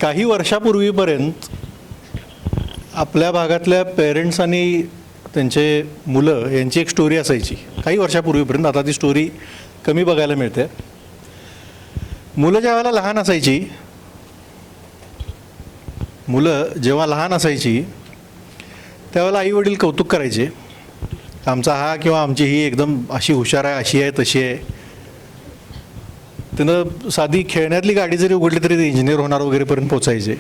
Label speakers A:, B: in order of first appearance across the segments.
A: काही वर्षापूर्वीपर्यंत आपल्या भागातल्या पेरेंट्स आणि त्यांचे मुलं यांची एक स्टोरी असायची. काही वर्षापूर्वीपर्यंत. आता ती स्टोरी कमी बघायला मिळते. मुलं जेव्हा लहान असायची त्यावेळेला आईवडील कौतुक करायचे, आमचा हा किंवा आमची ही एकदम अशी हुशार आहे, अशी आहे, तशी आहे. त्यानं साधी खेळण्यातली गाडी जरी उघडली तरी ते इंजिनियर होणार वगैरेपर्यंत पोचायचे.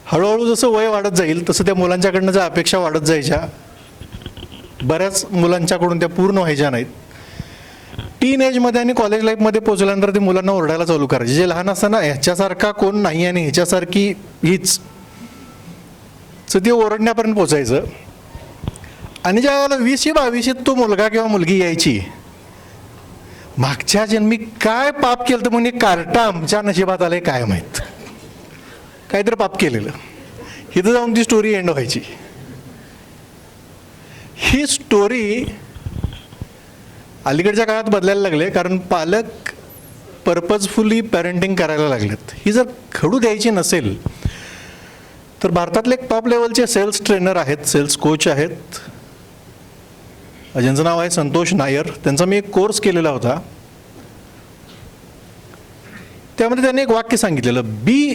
A: हळूहळू जसं वय वाढत जाईल तसं त्या मुलांच्याकडनं ज्या अपेक्षा वाढत जायच्या, बऱ्याच मुलांच्याकडून त्या पूर्ण व्हायच्या नाहीत. टीन एजमध्ये आणि कॉलेज लाईफमध्ये पोचल्यानंतर ते मुलांना ओरडायला चालू करायचे, जे लहान असताना ह्याच्यासारखा कोण नाही आणि ह्याच्यासारखी हीच, तर ते ओरडण्यापर्यंत पोचायचं. आणि ज्या वेळेला 20-22 तो मुलगा किंवा मुलगी यायची, मागच्या जन्मी काय पाप केलं तर म्हणजे कार्टा आमच्या नशिबात आलंय काय माहीत, काहीतरी पाप केलेलं. इथं जाऊन ती स्टोरी एंड व्हायची. ही स्टोरी अलीकडच्या काळात बदलायला लागले, कारण पालक पर्पजफुली पॅरेंटिंग करायला लागलेत. ही जर घडू द्यायची नसेल तर भारतातले एक टॉप लेवलचे सेल्स ट्रेनर आहेत, सेल्स कोच आहेत, ज्यांचं नाव आहे संतोष नायर. त्यांचा मी एक कोर्स केलेला होता. त्यामध्ये त्यांनी एक वाक्य सांगितलेलं, be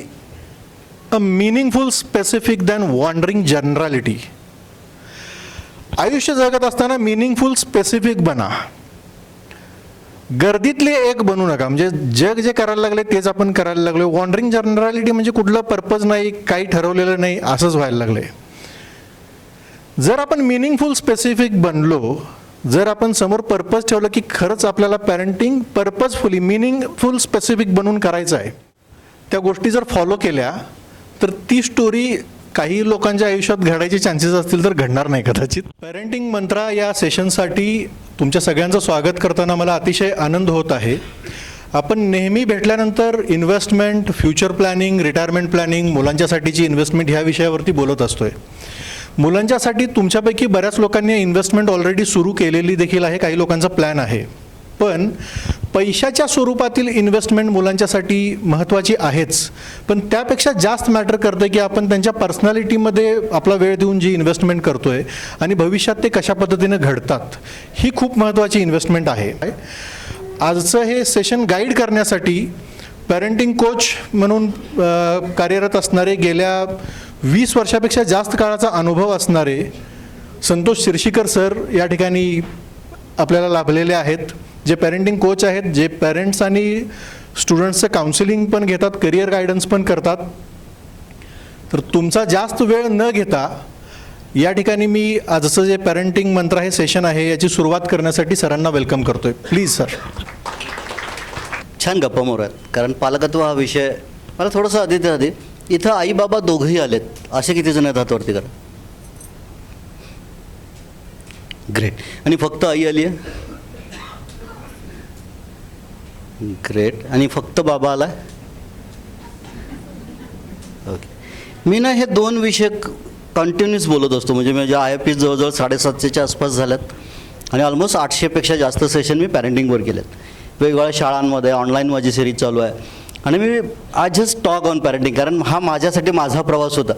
A: a meaningful specific than wandering generality. आयुष्य जगत असताना मीनिंगफुल स्पेसिफिक बना, गर्दीतले एक बनू नका. म्हणजे जग जे करायला लागले तेच आपण करायला लागलो. वॉन्डरिंग जनरॅलिटी म्हणजे कुठलं पर्पज नाही, काही ठरवलेलं नाही, असंच व्हायला लागले. जर आपण मिनिंगफुल स्पेसिफिक बनलो, जर आपण समोर पर्पज ठेवलं की खरंच आपल्याला पॅरेंटिंग पर्पजफुली मिनिंगफुल स्पेसिफिक बनवून करायचं आहे, त्या गोष्टी जर फॉलो केल्या तर ती स्टोरी काही लोकांच्या आयुष्यात घडायचे चान्सेस असतील तर घडणार नाही कदाचित. पॅरेंटिंग मंत्रा या सेशनसाठी तुमच्या सगळ्यांचं स्वागत करताना मला अतिशय आनंद होत आहे. आपण नेहमी भेटल्यानंतर investment, future planning, retirement planning, मुलांच्यासाठीची इन्व्हेस्टमेंट ह्या विषयावरती बोलत असतोय. मुलांच्यासाठी तुमच्यापैकी बऱ्याच लोकांनी इन्व्हेस्टमेंट ऑलरेडी सुरू केलेली देखील आहे, काही लोकांचा प्लॅन आहे. पण पैशाच्या स्वरूपातील इन्व्हेस्टमेंट मुलांच्यासाठी महत्त्वाची आहेच, पण त्यापेक्षा जास्त मॅटर करतं की आपण त्यांच्या पर्सनॅलिटीमध्ये आपला वेळ देऊन जी इन्व्हेस्टमेंट करतोय आणि भविष्यात ते कशा पद्धतीने घडतात, ही खूप महत्त्वाची इन्व्हेस्टमेंट आहे. आजचं हे सेशन गाईड करण्यासाठी पॅरेंटिंग कोच म्हणून कार्यरत असणारे, गेल्या 20 वर्षापेक्षा जास्त काळाचा अनुभव असणारे संतोष शिरशीकर सर या ठिकाणी आपल्याला लाभलेले आहेत, जे पॅरेंटिंग कोच आहेत, जे पॅरेंट्स आणि स्टुडंट्सचं काउन्सिलिंग पण घेतात, करिअर गायडन्स पण करतात. तर तुमचा जास्त वेळ न घेता या ठिकाणी मी आजचं जे पॅरेंटिंग मंत्र हे सेशन आहे याची सुरुवात करण्यासाठी सरांना वेलकम करतोय. Please sir.
B: छान गप्पा मारूयात, कारण पालकत्व हा विषय मला थोडंसं आधी इथं आई बाबा दोघंही आलेत, असे किती जण आहेत हातवरती करा. ग्रेट. आणि फक्त आई आली आहे. ग्रेट. आणि फक्त बाबा आला. ओके. मी ना हे 2 विषय कंटिन्यूस बोलत असतो. म्हणजे माझ्या IFP जवळजवळ 750च्या आसपास झाल्यात आणि ऑलमोस्ट 800पेक्षा जास्त सेशन मी पॅरेंटिंगवर केलेत. वेगवेगळ्या शाळांमध्ये ऑनलाईन माझी सिरीज चालू आहे. आणि मी I just talk on parenting, कारण हा माझ्यासाठी माझा प्रवास होता.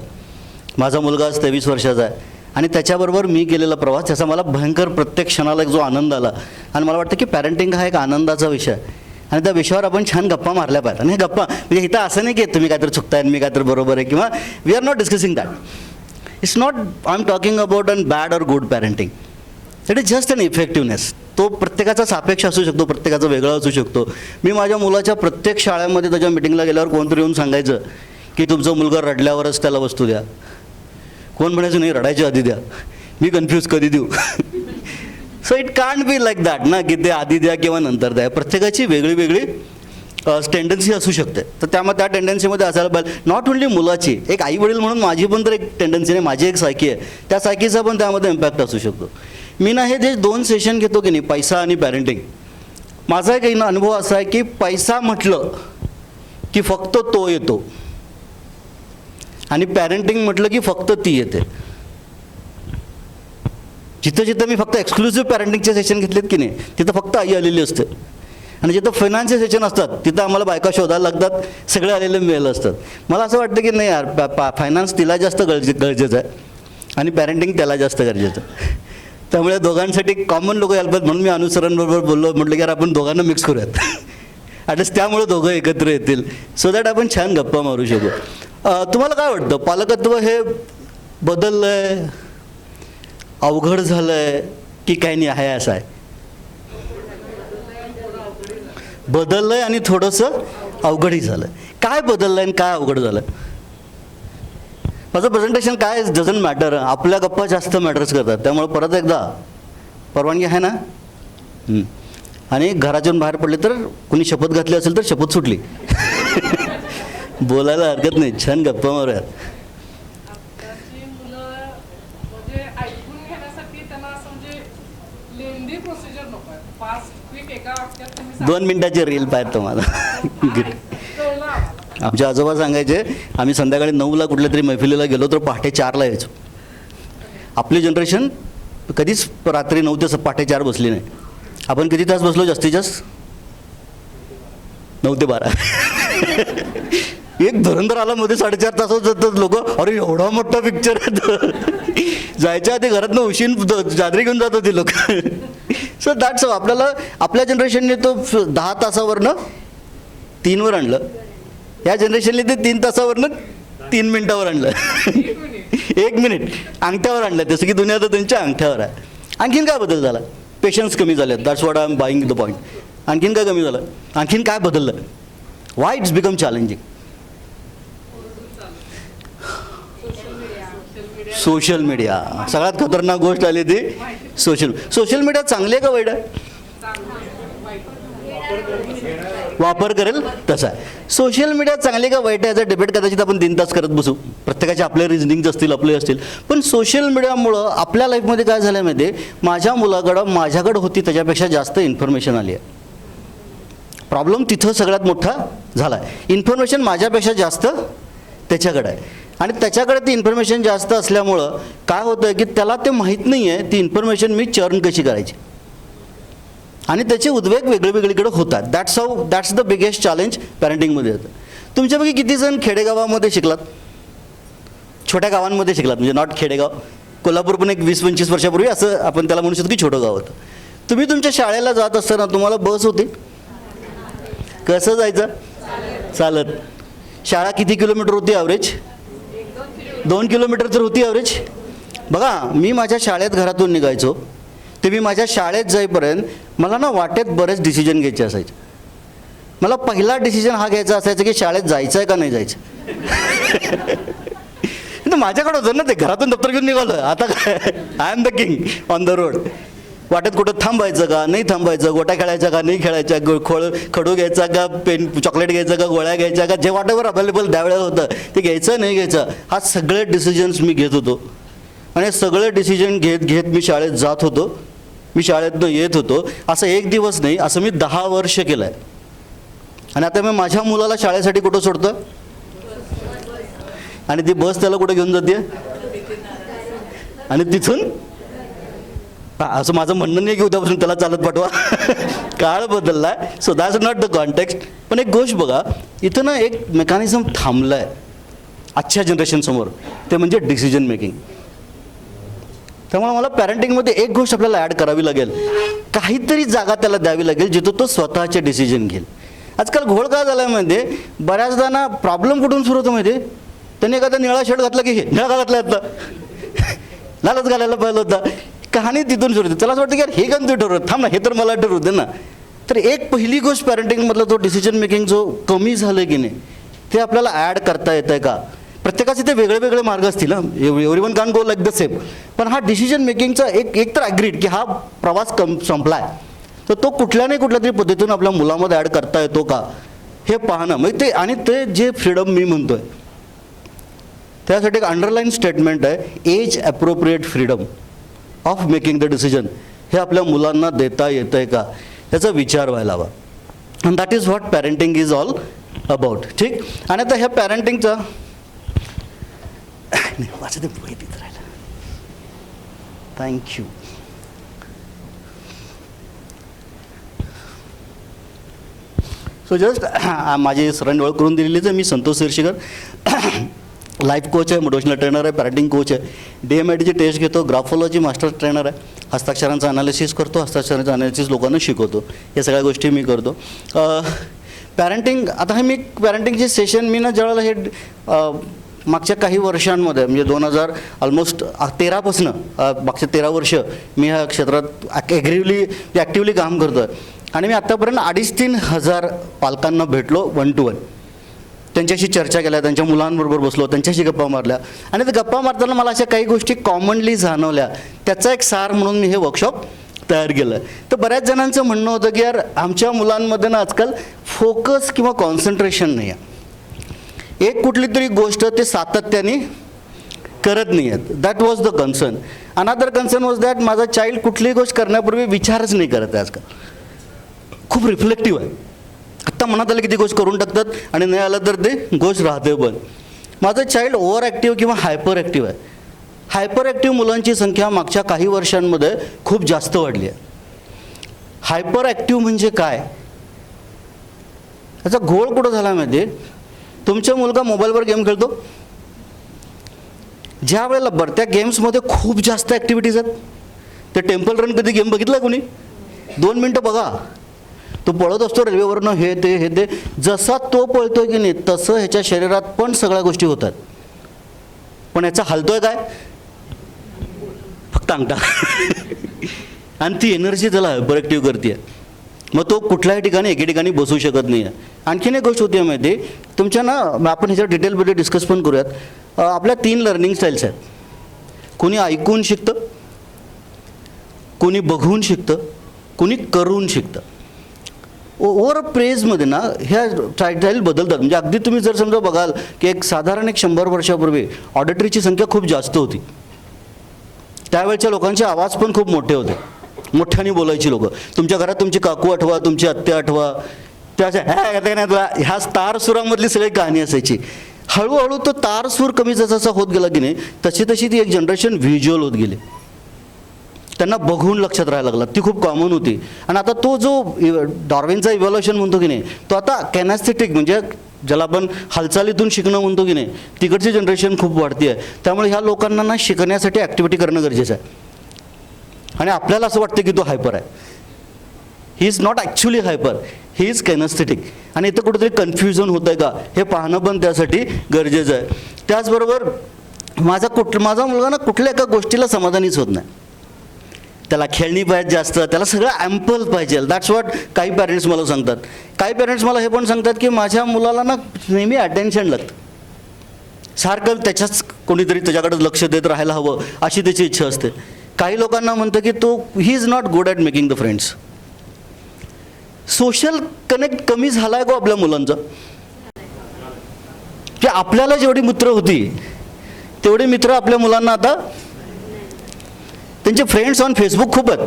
B: माझा मुलगा आज 23 वर्षाचा आहे आणि त्याच्याबरोबर मी केलेला प्रवास, त्याचा मला भयंकर प्रत्येक क्षणाला एक जो आनंद आला. आणि मला वाटतं की पॅरेंटिंग हा एक आनंदाचा विषय आहे आणि त्या विषयावर आपण छान गप्पा मारल्या पाहिजे. आणि हे गप्पा म्हणजे इथं असं नाही की तुम्ही काहीतरी चुकताय मी काहीतरी बरोबर आहे, किंवा we are not discussing that. It's not I am talking about an bad or good parenting. It is just an effectiveness. तो प्रत्येकाचा सापेक्ष असू शकतो, प्रत्येकाचा वेगळा असू शकतो. मी माझ्या मुलाच्या प्रत्येक शाळेमध्ये त्याच्या मिटिंगला गेल्यावर कोणतरी येऊन सांगायचं की तुमचा मुलगा रडल्यावरच त्याला वस्तू द्या. कोण म्हणायचं नाही रडायच्या आधी द्या. मी कन्फ्यूज कधी देऊ. So it can't be like that ना, की ते आधी द्या किंवा नंतर द्या. प्रत्येकाची वेगळी वेगळी टेंडन्सी असू शकते. तर त्यामुळे त्या टेंडन्सीमध्ये असायला पाहिजे. नॉट ओन्ली मुलाची, एक आई वडील म्हणून माझी पण तर एक टेंडन्सी नाही, माझी एक सायकी आहे, त्या सायकीचा पण त्यामध्ये इम्पॅक्ट असू शकतो. मी ना हे जे 2 सेशन घेतो की नाही, पैसा आणि पॅरेंटिंग, माझा एक अनुभव असा आहे की पैसा म्हटलं की फक्त तो येतो आणि पॅरेंटिंग म्हटलं की फक्त ती येते. जिथं जिथं मी फक्त एक्सक्लुसिव्ह पॅरेंटिंगचे सेशन घेतलेत की नाही, तिथं फक्त आई आलेली असते आणि जिथं फायनान्सचे सेशन असतात तिथं आम्हाला बायका शोधायला लागतात, सगळे आलेले मेल असतात. मला असं वाटतं की नाही यार, फायनान्स तिला जास्त गरजेचं आहे आणि पॅरेंटिंग त्याला जास्त गरजेचं. त्यामुळे दोघांसाठी कॉमन लोक यायला पाहिजे, म्हणून मी अनुसरांबरोबर बोललो, म्हटलं की यार आपण दोघांना मिक्स करूयात. ॲटलिस्ट त्यामुळे दोघं एकत्र येतील, सो दॅट आपण छान गप्पा मारू शकू. तुम्हाला काय वाटतं, पालकत्व हे बदललं आहे, अवघड झालं आहे, की काही नाही आहे असं आहे? बदललं आहे आणि थोडंसं अवघडही झालं. काय बदललं आहे आणि काय अवघड झालं? माझं प्रेझेंटेशन काय डझंट मॅटर, आपल्या गप्पा जास्त मॅटर्स करतात. त्यामुळे परत एकदा परवानगी आहे ना? आणि घरातून बाहेर पडले तर कुणी शपथ घातली असेल तर शपथ सुटली. बोलायला हरकत नाही, छान गप्पा मारूयात.
C: आताची मुलं म्हणजे ऐकून घेण्यासाठी त्यांना असं म्हणजे लेंदी प्रोसिजर नको आहे, फास्ट क्विक एका वाक्यात तुम्ही
B: 2 मिनिटाची रील पाहिजे तुम्हाला.
C: कळलं आम्हाला.
B: आमचे आजोबा सांगायचे, आम्ही संध्याकाळी 9ला कुठल्या तरी मैफिलीला गेलो तर पहाटे 4ला यायचो. आपली जनरेशन कधीच रात्री 9 ते पहाटे 4 बसली नाही. आपण किती तास बसलो जास्तीत जास्त? 9 ते 12. एक धुरंधर आला मध्ये 4.5 तासात जातात लोक, अरे एवढा मोठा पिक्चर आहे. जायच्या आधी घरातनं उशीन चादरी घेऊन जात होती लोक. सो दॅट्स आपल्याला आपल्या जनरेशनने तो 10 तासावरनं 3वर आणलं, या जनरेशनने ते 3 तासावरनं 3 मिनिटावर आणलं. 1 मिनिट अंगठ्यावर आणलं, जसं की दुनिया तर त्यांच्या अंगठ्यावर आहे. आणखीन काय बदल झाला? पेशन्स कमी झाले, that's what I am buying the point. आणखीन काय कमी झालं? आणखीन काय बदललं? Why it's become challenging? Social media. सगळ्यात खतरनाक गोष्ट आली ती सोशल मीडिया. चांगली आहे का वाईट आहे? वापर करेल तसा आहे. सोशल मीडिया चांगली का वाईट आहे याचा डिबेट कदाचित आपण 3 तास करत बसू, प्रत्येकाचे आपले रिझनिंग्स असतील, आपले असतील. पण सोशल मीडियामुळं आपल्या लाईफमध्ये काय झालं माहिती आहे, माझ्या मुलाकडं माझ्याकडं होती त्याच्यापेक्षा जास्त इन्फॉर्मेशन आली आहे. प्रॉब्लेम तिथं सगळ्यात मोठा झाला आहे. इन्फॉर्मेशन माझ्यापेक्षा जास्त त्याच्याकडे आहे, आणि त्याच्याकडे ती इन्फॉर्मेशन जास्त असल्यामुळं काय होतं आहे की त्याला ते माहीत नाही आहे ती इन्फॉर्मेशन मी चर्न कशी करायची, आणि त्याचे उद्वेग वेगळीकडे होतात. दॅट्स द बिगेस्ट चॅलेंज पॅरेंटिंगमध्ये येतं. तुमच्यापैकी किती जण खेडेगावामध्ये शिकलात? छोट्या गावांमध्ये शिकलात, म्हणजे नॉट खेडेगाव. कोल्हापूर पण एक 20-25 वर्षापूर्वी असं आपण त्याला म्हणू शकतो की छोटं गाव होतं. तुम्ही तुमच्या शाळेला जात असताना तुम्हाला बस होती? कसं जायचं? चालत. शाळा किती किलोमीटर होती ॲव्हरेज? 2 किलोमीटर तर होती ॲव्हरेज. बघा, मी माझ्या शाळेत घरातून निघायचो, ते मी माझ्या शाळेत जाईपर्यंत मला ना वाटेत बरेच डिसिजन घ्यायचे असायचे. मला पहिला डिसिजन हा घ्यायचा असायचा की शाळेत जायचं आहे का नाही जायचं. माझ्याकडं होतं ना ते, घरातून दप्तर घेऊन निघालं, आता काय, I am the king on the road. वाटेत कुठं थांबायचं का नाही थांबायचं, गोट्या खेळायचा का नाही खेळायच्या, खडू घ्यायचा का, पेन चॉकलेट घ्यायचं का, गोळ्या घ्यायच्या का, जे वाटेवर अवेलेबल त्यावेळेला होतं ते घ्यायचं नाही घ्यायचं, हा सगळे डिसिजन्स मी घेत होतो. आणि सगळे डिसिजन घेत मी शाळेत जात होतो, मी शाळेतनं येत होतो. असं एक दिवस नाही, असं मी 10 वर्ष केलं आहे. आणि आता मी माझ्या मुलाला शाळेसाठी कुठं सोडतो, आणि ती बस त्याला कुठं घेऊन जाते, आणि तिथून असं माझं म्हणणं नाही की उद्यापासून त्याला चालत पाठवा. काळ बदलला आहे, so that's not the context. पण एक गोष्ट बघा, इथं ना एक मेकॅनिझम थांबलं आहे आजच्या जनरेशनसमोर, ते म्हणजे डिसिजन मेकिंग. त्यामुळे मला पॅरेंटिंगमध्ये एक गोष्ट आपल्याला ॲड करावी लागेल, काहीतरी जागा त्याला द्यावी लागेल जिथं तो स्वतःचे डिसिजन घेईल. आजकाल घोळ काय झाला आहे म्हणजे, बऱ्याचदा ना प्रॉब्लेम कुठून सुरू होतो माहिती आहे, त्यांनी एखादा निळा शर्ट घातला की हे निळा का घातला आता, लालच घालायला पाहिलं होता, कहाणी तिथून सुरू होते. त्याला असं वाटतं की यार हे गण तू ठरवत, थांब ना, हे तर मला ठरवू दे ना. तर एक पहिली गोष्ट पॅरेंटिंगमधला तो डिसिजन मेकिंग जो कमी झालं की नाही, ते आपल्याला ॲड करता येतं आहे का. प्रत्येकाचे ते वेगळे मार्ग असतील, everyone can't go like the same. पण हा डिसिजन मेकिंगचा एक तर ॲग्रीड की हा प्रवास संपला आहे, तर तो कुठल्या नाही कुठल्या तरी पद्धतीनं आपल्या मुलामध्ये ॲड करता येतो का हे पाहणं. म्हणजे ते, आणि ते जे फ्रीडम मी म्हणतो आहे त्यासाठी एक अंडरलाईन स्टेटमेंट आहे, age appropriate freedom of making the decision. हे आपल्या मुलांना देता येतं आहे का याचा विचार व्हायला हवा. And that is what parenting is all about. ठीक. आणि आता ह्या पॅरेंटिंगचा नाही माझं ते माहितीच राहिलं. थँक्यू. सो जस्ट माझी सरांनी ओळख करून दिलेलीच आहे. मी संतोष शिरशीकर, लाईफ कोच आहे, मोटिवेशनल ट्रेनर आहे, पॅरेंटिंग कोच आहे, DMITची टेस्ट घेतो, ग्राफोलॉजी मास्टर ट्रेनर आहे, हस्ताक्षरांचं अनालिसिस करतो, हस्ताक्षरांचं अनालिसिस लोकांना शिकवतो. या सगळ्या गोष्टी मी करतो. पॅरेंटिंग, आता हे मी पॅरेंटिंगचे सेशन मी ना ज्यावेळेला हे मागच्या काही वर्षांमध्ये म्हणजे 2000 ऑलमोस्ट 13पासून मागच्या 13 वर्ष मी ह्या क्षेत्रात ॲक्टिव्हली काम करतो आहे. आणि मी आत्तापर्यंत 2,500-3,000 हजार पालकांना भेटलो 1 to 1. त्यांच्याशी चर्चा केल्या, त्यांच्या मुलांबरोबर बसलो, त्यांच्याशी गप्पा मारल्या. आणि ते गप्पा मारताना मला अशा काही गोष्टी कॉमनली जाणवल्या. त्याचा एक सार म्हणून मी हे वर्कशॉप तयार केलं. तर बऱ्याच जणांचं म्हणणं होतं की यार आमच्या मुलांमध्ये ना आजकाल फोकस किंवा कॉन्सन्ट्रेशन नाही आहे. एक कुठली तरी गोष्ट ते सातत्याने करत नाही आहेत. That was the concern. Another concern was that माझा चाइल्ड कुठलीही गोष्ट करण्यापूर्वी विचारच नाही करत आहे आजकाल. खूप रिफ्लेक्टिव्ह आहे. आत्ता मनात आलं की ती गोष्ट करून टाकतात आणि नाही आलं तर ते गोष्ट राहते. पण माझं चाइल्ड ओव्हर ॲक्टिव्ह किंवा हायपर ॲक्टिव्ह आहे. हायपर ॲक्टिव्ह मुलांची संख्या मागच्या काही वर्षांमध्ये खूप जास्त वाढली आहे. हायपर ॲक्टिव्ह म्हणजे काय, याचा घोळ कुठं झाला माहिती आहे? तुमचा मुलगा मोबाईलवर गेम खेळतो, ज्या वेळेला बरं त्या गेम्समध्ये खूप जास्त ॲक्टिव्हिटीज आहेत. ते टेम्पल रन कधी गेम बघितला कोणी? 2 मिनटं बघा. तो पळत असतो रेल्वेवरनं, हे ते जसा तो पळतोय की नाही तसं ह्याच्या शरीरात पण सगळ्या गोष्टी होतात. पण याचा हलतोय काय? फक्त अंगठा. आणि ती एनर्जी त्याला हायपर ॲक्टिव्ह करते. मग तो कुठल्याही ठिकाणी एके ठिकाणी बसू शकत नाही आहे. आणखीन एक गोष्ट होती आहे माहिती, तुमच्या ना आपण ह्याच्या डिटेलमध्ये डिस्कस पण करूयात. आपल्या 3 लर्निंग स्टाईल्स आहेत. कोणी ऐकून शिकतं, कोणी बघून शिकतं, कोणी करून शिकतं. ओव्हर प्रेजमध्ये ना ह्या स्टाईल बदलतात. म्हणजे अगदी तुम्ही जर समजा बघाल की एक साधारण 100 वर्षापूर्वी ऑडिटरीची संख्या खूप जास्त होती. त्यावेळच्या लोकांचे आवाज पण खूप मोठे होते, मोठ्याने बोलायची लोकं. तुमच्या घरात तुमची काकू आठवा, तुमची आत्या आठवा, त्याच्या ह्या तारसुरामधली सगळी कहाणी असायची. हळूहळू तो तारसूर कमी जसा होत गेला की नाही तशी ती एक जनरेशन व्हिज्युअल होत गेली. त्यांना बघून लक्षात राहायला लागला. ती खूप कॉमन होती. आणि आता तो जो डार्विनचा इव्हॉल्युशन म्हणतो की नाही तो आता कॅनॅस्थेटिक म्हणजे ज्याला आपण हालचालीतून शिकणं म्हणतो की नाही तिकडची जनरेशन खूप वाढती आहे. त्यामुळे ह्या लोकांना ना शिकण्यासाठी ॲक्टिव्हिटी करणं गरजेचं आहे. आणि आपल्याला असं वाटतं की तो हायपर आहे. He is not actually hyper, he is kinaesthetic. आणि इथं कुठेतरी कन्फ्युजन होतं आहे का हे पाहणं पण त्यासाठी गरजेचं आहे. त्याचबरोबर माझा मुलगा ना कुठल्या एका गोष्टीला समाधानीच होत नाही. त्याला खेळणी पाहिजे जास्त, त्याला सगळं ॲम्पल पाहिजे. दॅट्स वॉट काही पॅरेंट्स मला सांगतात. काही पॅरेंट्स मला हे पण सांगतात की माझ्या मुलाला ना नेहमी अटेन्शन लागतं, सारखं त्याच्याच कोणीतरी त्याच्याकडे लक्ष देत राहायला हवं अशी त्याची इच्छा असते. काही लोकांना म्हणतं की तो ही is not good at making the friends. Social connect कमी झाला आहे गो आपल्या मुलांचा. की आपल्याला जेवढी मित्र होती तेवढे मित्र आपल्या मुलांना आता त्यांचे फ्रेंड्स ऑन फेसबुक खूप आहेत.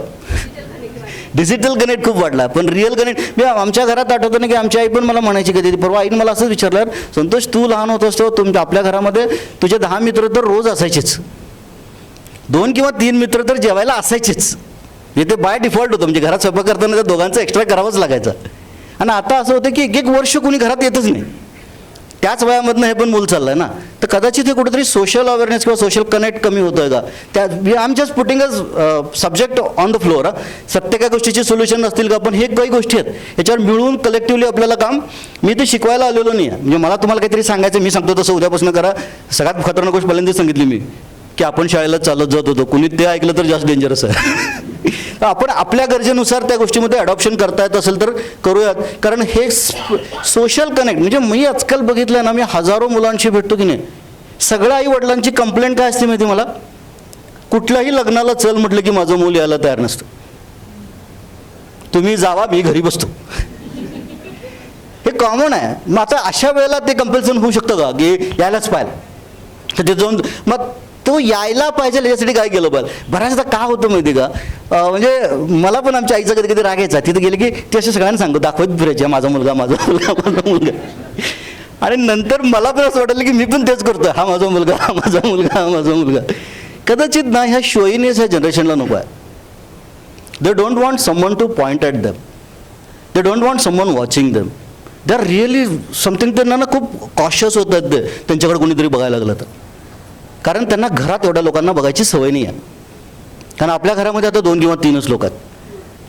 B: डिजिटल कनेक्ट खूप वाढला. पण रिअल कनेक्ट मी आमच्या घरात आठवतं ना की आमची आई पण मला म्हणायची कधी परवा आईने मला असंच विचारलं, संतोष तू लहान होत असतो आपल्या घरामध्ये तुझे 10 मित्र तर रोज असायचेच, 2 किंवा 3 मित्र तर जेवायला असायचेच. ते बाय डिफॉल्ट होतं. म्हणजे घरात स्वयंपाक करताना त्या दोघांचं एक्स्ट्रा करावंच लागायचं. आणि आता असं होतं की 1 वर्ष कोणी घरात येतच नाही. त्याच वयामधनं हे पण मूल चाललं आहे ना. तर कदाचित हे कुठेतरी सोशल अवेअरनेस किंवा सोशल कनेक्ट कमी होतं आहे का त्या I am just putting a subject on the floor. सत्य काय गोष्टीचे सोल्युशन नसतील का, पण हे काही गोष्टी आहेत याच्यावर मिळून कलेक्टिव्हली आपल्याला काम. मी ते शिकवायला आलेलो नाही आहे. म्हणजे मला तुम्हाला काहीतरी सांगायचं, मी सांगतो तसं उद्यापासून करा. सगळ्यात खतरनाक गोष्ट पहिल्यांदाच सांगितली मी की आपण शाळेला चालत जात होतो. कुणी ते ऐकलं तर जास्त डेंजरस आहे. आपण आपल्या गरजेनुसार त्या गोष्टीमध्ये अडॉप्शन करता येत असेल तर करूयात. कारण हे सोशल कनेक्ट म्हणजे मी आजकाल बघितलं ना, मी हजारो मुलांशी भेटतो की नाही, सगळ्या आई वडिलांची कंप्लेंट काय असते माहिती मला, कुठल्याही लग्नाला चल म्हटलं की माझं मूल यायला तयार नसतं. तुम्ही जावा, मी घरी बसतो. हे कॉमन आहे. मग आता अशा वेळेला ते कंपल्सन होऊ शकतं का की यायलाच पाहिजे. तर ते जाऊन मग तो यायला पाहिजे याच्यासाठी काय केलं पाहिजे. बऱ्याचदा का होतं माहिती का, म्हणजे मला पण आमच्या आईचा कधी कधी राग यायचा. तिथे गेले की ते असे सगळ्यांना सांगतो, दाखवत फिरायचे माझा मुलगा माझा मुलगा माझा मुलगा. आणि नंतर मला पण असं वाटलं की मी पण तेच करतो, हा माझा मुलगा हा माझा मुलगा हा माझा मुलगा. कदाचित ना ह्या शोईनेस ह्या जनरेशनला नको आहे. They don't want someone two point at them, they don't want someone watching them. They are really something. त्यांना ना खूप कॉशियस होत आहेत ते त्यांच्याकडे कोणीतरी बघायला लागलं तर, कारण त्यांना घरात एवढ्या लोकांना बघायची सवय नाही आहे. कारण आपल्या घरामध्ये आता 2 किंवा 3च लोक आहेत.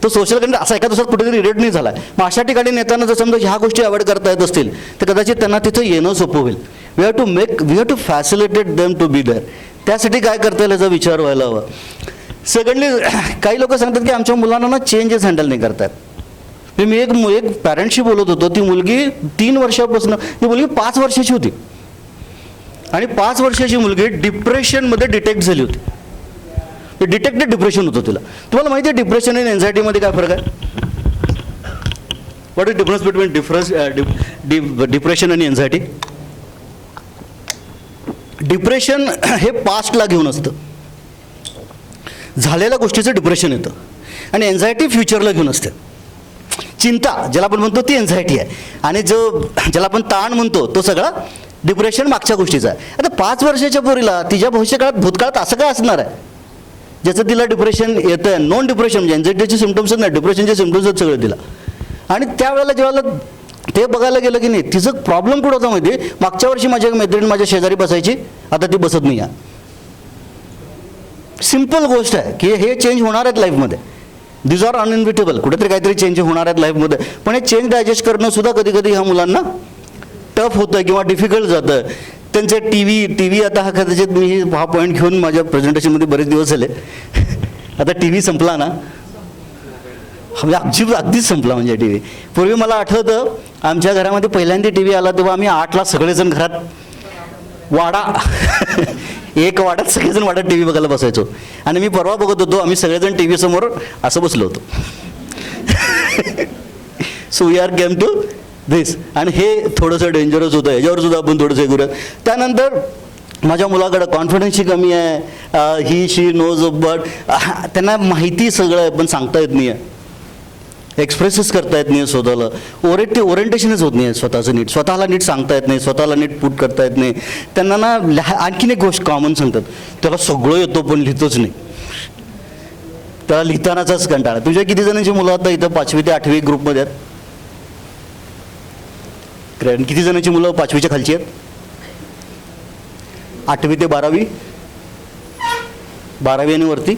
B: तो सोशल कंटेंट असा एका दिवसात कुठेतरी रिलेट नाही झाला. मग अशा ठिकाणी नेत्यांना जर समजा ह्या गोष्टी अवॉइड करता येत असतील तर कदाचित त्यांना तिथं येणं सोपं होईल. We have to facilitate them to be there. त्यासाठी काय करता येईल याचा विचार व्हायला हवा. सेकंडली, काही लोक सांगतात की आमच्या मुलांना ना चेंजेस हँडल नाही करतात. मी एक पॅरेंटशी बोलत होतो. ती मुलगी 3 वर्षापासून, ती मुलगी 5 वर्षाची होती आणि 5 वर्षाची मुलगी डिप्रेशनमध्ये डिटेक्ट झाली होती. डिटेक्टेड डिप्रेशन होतं तिला. तुम्हाला माहिती आहे डिप्रेशन आणि एन्झायटीमध्ये काय फरक आहे? What is difference between depression आणि एन्झायटी? डिप्रेशन हे पास्टला घेऊन असतं, झालेल्या गोष्टीचं डिप्रेशन येतं. आणि एन्झायटी फ्युचरला घेऊन असते. चिंता ज्याला आपण म्हणतो ती एन्झायटी आहे. आणि ज्याला आपण ताण म्हणतो तो सगळा डिप्रेशन मागच्या गोष्टीचा आहे. आता 5 वर्षाच्या पोरीला तिच्या भूतकाळात असं काय असणार आहे ज्याचं तिला डिप्रेशन येतं आहे? नॉन डिप्रेशन म्हणजे एन्झायटीचे सिम्पटम्सच नाही, डिप्रेशनचे सिम्पटम्स आहेत सगळे तिला. आणि त्यावेळेला जेव्हा ते बघायला गेलं की नाही, तिचं प्रॉब्लेम कुठं होता माहिती आहे? मागच्या वर्षी माझी एक मैत्रीण माझ्या शेजारी बसायची, आता ती बसत नाही आहे. सिम्पल गोष्ट आहे की हे चेंज होणार आहेत लाईफमध्ये. These are uninevitable. कुठेतरी काहीतरी चेंज होणार आहेत लाईफमध्ये. पण हे चेंज डायजेस्ट करणं सुद्धा कधी कधी ह्या मुलांना टफ होतं किंवा डिफिकल्ट जातं. त्यांचे टी व्ही आता हा कदाचित मी हा पॉईंट घेऊन माझ्या प्रेझेंटेशनमध्ये बरेच दिवस झाले. आता टी व्ही संपला ना, म्हणजे अगदीच संपला म्हणजे टी व्ही. पूर्वी मला आठवतं आमच्या घरामध्ये पहिल्यांदा टी व्ही आला तेव्हा आम्ही 8ला सगळेजण घरात एक वाड्यात सगळेजण वाड्यात टी व्ही बघायला बसायचो. आणि मी परवा बघत होतो, आम्ही सगळेजण टी व्ही समोर असं बसलो होतो. So we are came to this. आणि हे थोडंसं डेंजरस होतं, याच्यावर सुद्धा आपण थोडंसं हे करूया. त्यानंतर माझ्या मुलाकडं कॉन्फिडन्सची कमी आहे. ही शी नोज बट त्यांना माहिती सगळं आहे पण सांगता येत नाही आहे, एक्सप्रेसेस करता येत नाही स्वतःला. ओरिएंटेशनच होत नाही आहे स्वतःचं नीट, स्वतःला नीट सांगता येत नाही, स्वतःला नीट पुट करता येत नाही. त्यांना ना आणखीन एक गोष्ट कॉमन सांगतात, त्याला सगळं येतो पण लिहितोच नाही, त्याला लिहितानाचाच कंटाळा. तुझ्या किती जणांची मुलं आता इथं 5वी ते 8वी ग्रुपमध्ये आहेत? किती जणांची मुलं 5वीच्या खालची आहेत? 8वी ते 12वी, 12वी आणि वरती?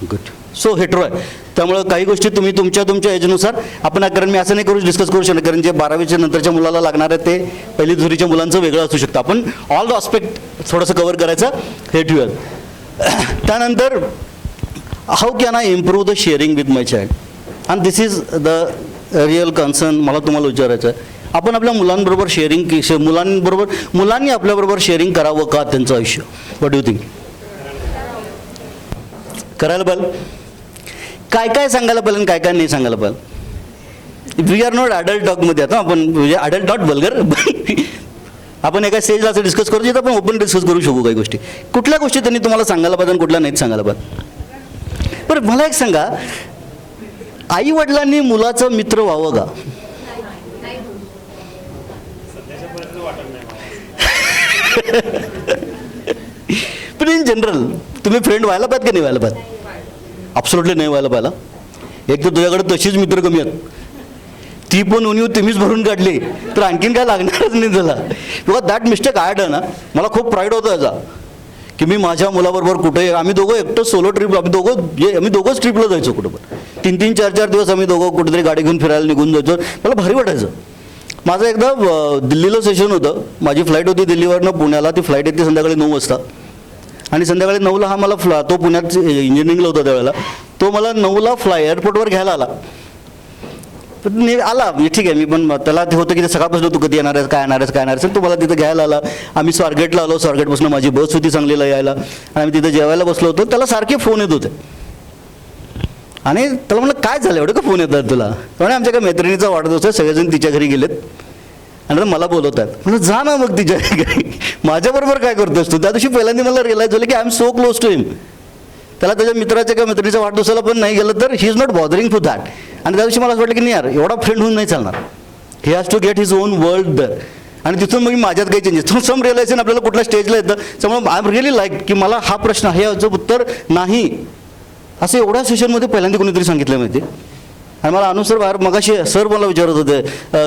B: गुड. सो हेट्रो आहे. त्यामुळं काही गोष्टी तुम्ही तुमच्या एजनुसार आपण, कारण मी असं नाही डिस्कस करू शकत, कारण जे 12वीच्या नंतरच्या मुलाला लागणार आहे ते पहिली दुसरीच्या मुलांचं वेगळं असू शकतं. आपण ऑल द आस्पेक्ट थोडंसं कव्हर करायचं हे ठेवूयात. त्यानंतर how can I improve the shearing with my child? And this is the real concern मला तुम्हाला विचारायचं आहे. आपण आपल्या मुलांबरोबर मुलांनी आपल्याबरोबर शेअरिंग करावं का त्यांचं आयुष्य? What do you think? करायला पाहिजे. काय काय सांगायला पाहिजे आणि काय काय नाही सांगायला पाहिजे. वी आर नॉट अडल्ट टॉकमध्ये आता आपण, म्हणजे अडल्ट नॉट वल्गर. आपण एका स्टेजला असं डिस्कस करू शकतो, आपण ओपन डिस्कस करू शकू काही गोष्टी. कुठल्या गोष्टी त्यांनी तुम्हाला सांगायला पाहिजे आणि कुठल्या नाहीच सांगायला पाहिजे? बरं मला एक सांगा, आई वडिलांनी मुलाचं मित्र व्हावं का? पण इन जनरल तुम्ही फ्रेंड व्हायला पाहिजे की नाही व्हायला पाहिजे? ॲब्सोल्युटली नाही व्हायला पाहिजे. एक तर तुझ्याकडे तशीच मित्र कमी आहेत, ती पण उणीव तुम्हीच भरून काढली तर आणखीन काय लागणारच नाही झाला. Because that mistake I done. मला खूप प्राईड होतं याचा की मी माझ्या मुलाबरोबर कुठे, आम्ही दोघं एकटं सोलो ट्रिप, आम्ही दोघंच ट्रिपला जायचो कुठं पण. 3-3, 4-4 दिवस आम्ही दोघं कुठेतरी गाडी घेऊन फिरायला निघून जायचो. मला भारी वाटायचं. माझं एकदा दिल्लीला सेशन होतं, माझी फ्लाईट होती दिल्लीवरनं पुण्याला. ती फ्लाईट येते संध्याकाळी 9 वाजता आणि संध्याकाळी 9ला हा मला तो पुण्यात इंजिनिअरिंगला होता त्यावेळेला, तो मला 9ला एअरपोर्टवर घ्यायला आला. आला म्हणजे ठीक आहे, मी पण त्याला ते होतं की ते सकाळपासून तू कधी येणार आहेस, काय येणार आहेस, काय येणार आहेस, तो मला तिथं घ्यायला आला. आम्ही स्वारगेटला आलो, स्वारगेटपासून माझी बस होती सांगलीला यायला आणि आम्ही तिथं जेवायला बसलो होतो. त्याला सारखे फोन येत होते आणि त्याला म्हणलं काय झालं एवढं का फोन येतात तुला? त्यामुळे आमच्या एका मैत्रिणीचा वाढदिवस आहे, सगळेजण तिच्या घरी गेलेत आणि मला बोलवत आहेत. म्हणलं जा ना मग तिच्या घरी, माझ्याबरोबर काय करतोस तू? त्या दिवशी पहिल्यांदा मला रिअलाइज झालं की I am so close to him. त्याला त्याच्या मित्राच्या किंवा मैत्रिणीच्या वाढदिवसाला पण नाही गेलं तर ही is not bothering for that. आणि त्या दिवशी मला असं वाटलं की नाही यार, एवढा फ्रेंड होऊन नाही चालणार, he has to get his own world there. आणि तिथून मग माझ्यात काही चेंजेस सम रिअलायझेशन आपल्याला कुठल्या स्टेजला येतं. त्यामुळे आय एम रिअली लाईक की मला हा प्रश्न, हे याचं उत्तर नाही असं एवढ्या सेशनमध्ये पहिल्यांदा कोणीतरी सांगितलं माहिती. आणि मला अनुसर बाहेर मगाशी सर मला विचारत होते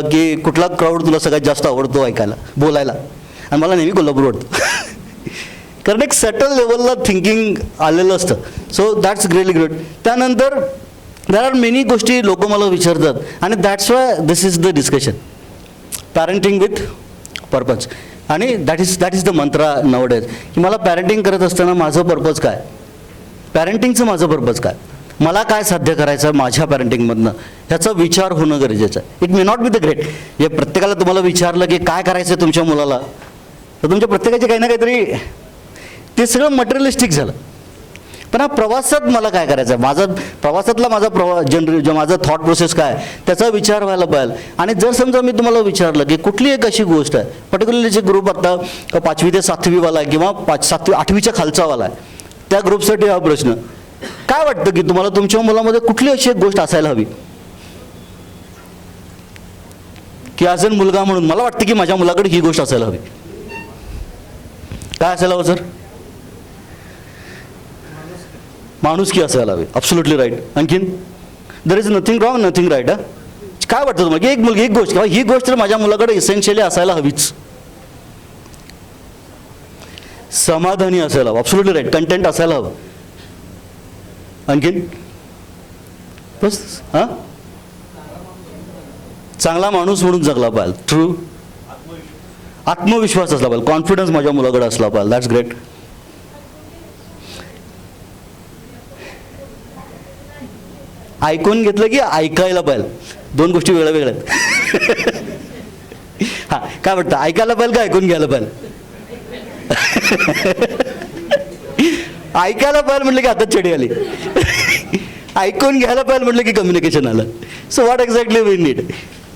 B: की कुठला क्राऊड तुला सगळ्यात जास्त आवडतो ऐकायला बोलायला, आणि मला नेहमी कोल्हापूर आवडतं कारण एक सेटल लेवलला थिंकिंग आलेलं असतं. So that's really great. त्यानंतर देर आर मेनी गोष्टी लोक मला विचारतात आणि that's why this is the discussion, parenting with purpose. आणि दॅट इज द मंत्रा नावडेज की मला पॅरेंटिंग करत असताना माझं पर्पज काय, पॅरेंटिंगचं माझं पर्पज काय, मला काय साध्य करायचं आहे माझ्या पॅरेंटिंगमधनं, ह्याचा विचार होणं गरजेचं आहे. It may not be the great. हे प्रत्येकाला तुम्हाला विचारलं की काय करायचं आहे तुमच्या मुलाला, तर तुमच्या प्रत्येकाचे काही ना काहीतरी ते सगळं मटेरियलिस्टिक झालं. पण हा प्रवासात मला काय करायचं आहे, माझा प्रवासातला माझा थॉट प्रोसेस काय त्याचा विचार व्हायला पाहिजे. आणि जर समजा मी तुम्हाला विचारलं की कुठली एक अशी गोष्ट आहे, पर्टिक्युलरली जे ग्रुप आता 5वी ते 7वीवाला आहे किंवा 7वी 8वीच्या खालचावाला आहे, त्या ग्रुपसाठी हा प्रश्न, काय वाटतं की तुम्हाला तुमच्या मुलामध्ये कुठली अशी एक गोष्ट असायला हवी की ॲज अन मुलगा म्हणून मला वाटतं की माझ्या मुलाकडे ही गोष्ट असायला हवी, काय असायला हवं सर? माणुसकी असायला हवी. Absolutely right. आणखीन there is nothing wrong, nothing right. काय वाटतं तुम्हाला की एक मुलगी एक गोष्ट किंवा ही गोष्ट तर माझ्या मुलाकडे इसेन्शियली असायला हवीच, समाधानी असायला हवं. Absolutely right. कंटेंट असायला हवं. आणखीन बस हां, चांगला माणूस म्हणून जगला पाहिजे. ट्रू. आत्मविश्वास असला पाहिजे, कॉन्फिडन्स माझ्या मुलाकडे असला पाहिजे. That's great. ऐकून घेतलं की ऐकायला पाहिजे, दोन गोष्टी वेगळ्या वेगळ्या आहेत. हां, काय वाटतं, ऐकायला पाहिजे का ऐकून घ्यायला पाहिजे? ऐकायला पाहिजे म्हटलं की हातात चढी आली, ऐकून घ्यायला पाहिजे म्हटलं की कम्युनिकेशन आलं. So what exactly we need.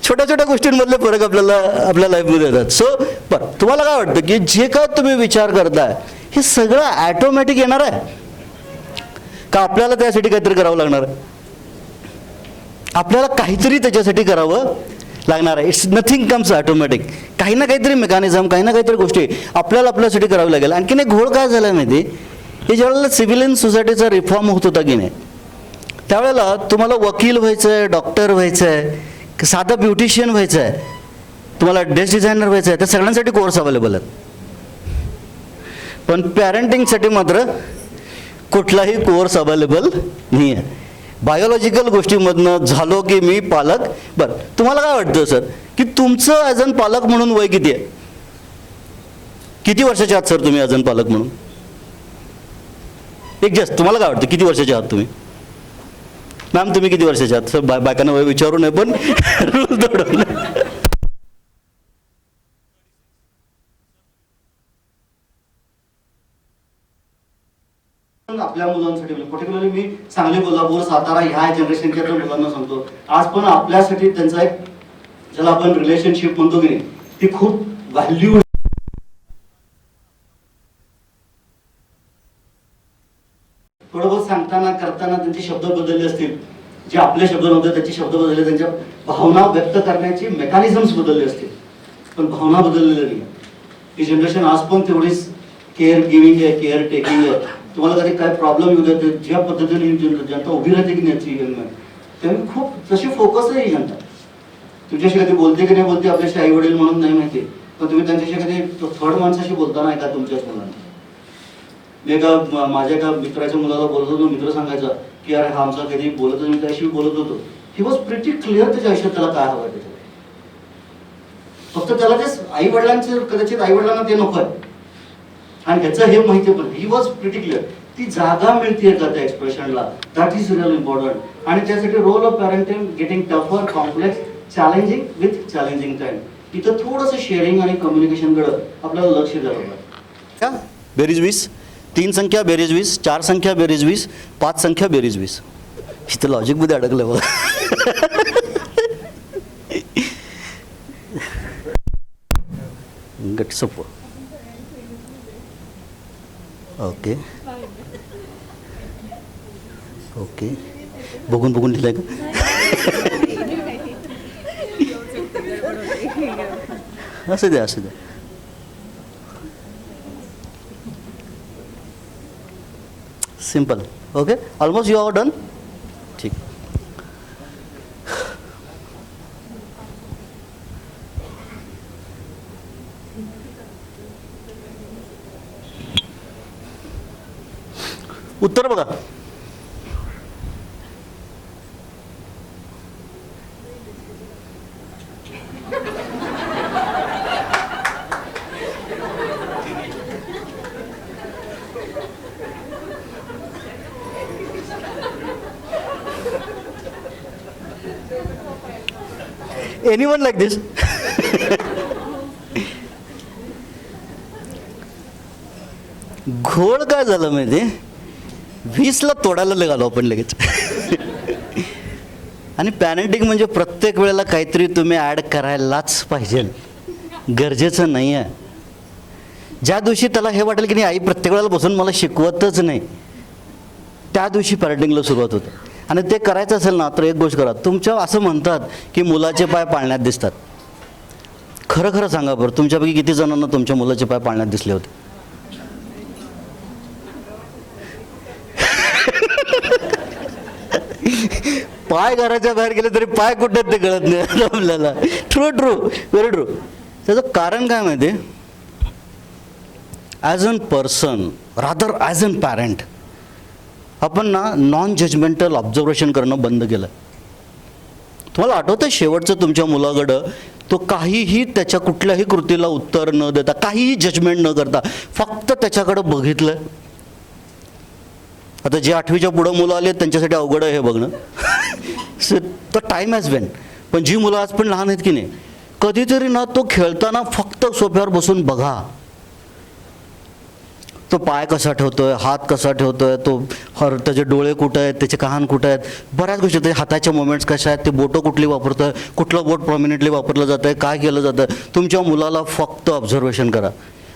B: छोट्या छोट्या गोष्टींमधले फरक आपल्याला आपल्या लाईफमध्ये येतात. सो बरं, तुम्हाला काय वाटतं की जे काय तुम्ही विचार करताय हे सगळं ॲटोमॅटिक येणार आहे का आपल्याला त्यासाठी काहीतरी करावं लागणार आहे? आपल्याला काहीतरी त्याच्यासाठी करावं लागणार आहे. It's nothing comes automatic. काही ना काहीतरी मेकॅनिझम, काही ना काहीतरी गोष्टी आपल्याला आपल्यासाठी करावी लागेल. आणखीन एक घोळ काय झाला माहिती, हे ज्यावेळेला सिव्हिलियन सोसायटीचा रिफॉर्म होत होता की नाही, त्यावेळेला तुम्हाला वकील व्हायचं आहे, डॉक्टर व्हायचं आहे, साधं ब्युटिशियन व्हायचं आहे, तुम्हाला ड्रेस डिझायनर व्हायचं आहे, त्या सगळ्यांसाठी कोर्स अवेलेबल आहेत. पण पॅरेंटिंगसाठी मात्र कुठलाही कोर्स अवेलेबल नाही आहे. बायोलॉजिकल गोष्टीमधनं झालो की मी पालक. बरं, तुम्हाला काय वाटतं सर की तुमचं ॲज अन पालक म्हणून वय किती आहे? किती वर्षाचे आहात सर तुम्ही ॲज अन पालक म्हणून? एक जस्ट तुम्हाला काय वाटतं किती वर्षाचे आहात तुम्ही? मॅम तुम्ही किती वर्षाचे आहात? सर बायकांना वय विचारू नये पण रूल तोडून. आपल्या मुलांसाठी पर्टिक्युलरली मी सांगली, कोल्हापूर, सातारा ह्या जनरेशनच्या मुलांना सांगतो, आज पण आपल्यासाठी त्यांचा एक ज्याला आपण रिलेशनशिप म्हणतो की नाही, ती खूप व्हॅल्यू. थोडं बहुत सांगताना करताना त्यांचे शब्द बदलले असतील, जे आपले शब्द नव्हते त्याचे शब्द बदलले, त्यांच्या भावना व्यक्त करण्याची मेकॅनिझम्स बदलले असतील, पण भावना बदललेल्या नाही. ही जनरेशन आज पण तेवढीच केअर गिव्हिंग आहे, केअर टेकिंग आहे. तुम्हाला कधी काय प्रॉब्लेम येऊ देते, ज्या पद्धतीने जनता उभी राहते की नाही, त्यामुळे खूप तशी फोकस आहे ही जनता. तुमच्याशी कधी बोलते की नाही बोलते आपल्याशी आई वडील म्हणून नाही माहिती, पण तुम्ही त्यांच्याशी कधी थर्ड माणसाशी बोलता नाही का तुमच्याच मुलांना? मी एका माझ्या एका मित्राच्या मुलाला बोलत होतो, मित्र सांगायचा की अरे हा आमचा कधी बोलत मी त्याशी बोलत होतो. ही वॉज प्रिटी क्लिअर त्याच्या आयुष्यात त्याला काय हवं त्याच्यात. फक्त त्याला ते आई वडिलांचे कदाचित आई वडिलांना ते नको आहे आणि ह्याचं हे माहिती पण ही वॉज प्रिटी क्लिअर. ती जागा मिळते का त्या एक्सप्रेशनला, दॅट इज रिअल इम्पॉर्टंट. आणि त्यासाठी role of parenting getting tougher, complex, challenging with challenging time. इथं थोडंसं शेअरिंग आणि कम्युनिकेशनकडे आपल्याला लक्ष द्यावं लागतं. बेरीज 20, 3 संख्या बेरीज 20, 4 संख्या बेरीज 20, 5 संख्या बेरीज 20. इथं लॉजिकमध्ये अडकलं बघा. गट सोपं. ओके ओके, बघून बघून लिहिलंय का? असू द्या असू द्या. Simple. Okay, almost you are done. ठीक. उत्तर बघा. Anyone like this? घोळ काय झालं माहिती, 20ला तोडायला निघालो आपण लगेच. आणि पॅरेंटिंग म्हणजे प्रत्येक वेळेला काहीतरी तुम्ही ॲड करायलाच पाहिजे, गरजेचं नाही आहे. ज्या दिवशी त्याला हे वाटेल की नाही आई प्रत्येक वेळेला बसून मला शिकवतच नाही, त्या दिवशी पॅरेंटिंगला सुरुवात होते. आणि ते करायचं असेल ना तर एक गोष्ट करा. तुमच्या असं म्हणतात की मुलाचे पाय पाळण्यात दिसतात. खरं खरं सांगा बरं, तुमच्यापैकी किती जणांना तुमच्या मुलाचे पाय पाळण्यात दिसले होते? पाय घराच्या बाहेर गेले तरी पाय कुठे ते कळत नाही आपल्याला. True very true. त्याचं कारण काय माहिती, as an person rather as an parent आपण ना नॉन जजमेंटल ऑब्झर्वेशन करणं बंद केलं. तुम्हाला आठवतं शेवटचं तुमच्या मुलाकडं तो काहीही त्याच्या कुठल्याही कृतीला उत्तर न देता, काहीही जजमेंट न करता फक्त त्याच्याकडं बघितलं. आता जे 8वीच्या पुढं मुलं आले त्यांच्यासाठी अवघड आहे हे बघणं. So the time has Wien. पण जी मुलं आज पण लहान आहेत की नाही, कधीतरी ना तो खेळताना फक्त सोफ्यावर बसून बघा. तो पाय कसा ठेवतोय, हात कसा ठेवतोय, तो त्याचे डोळे कुठं आहेत, त्याचे कान कुठं आहेत, बऱ्याच गोष्टी. त्याच्या हाताच्या मोमेंट्स कशा आहेत, ते बोटं कुठली वापरतोय, कुठलं बोट प्रॉमिनेंटली वापरलं जातं आहे, काय केलं जातं. तुमच्या मुलाला फक्त ऑब्झर्वेशन करा.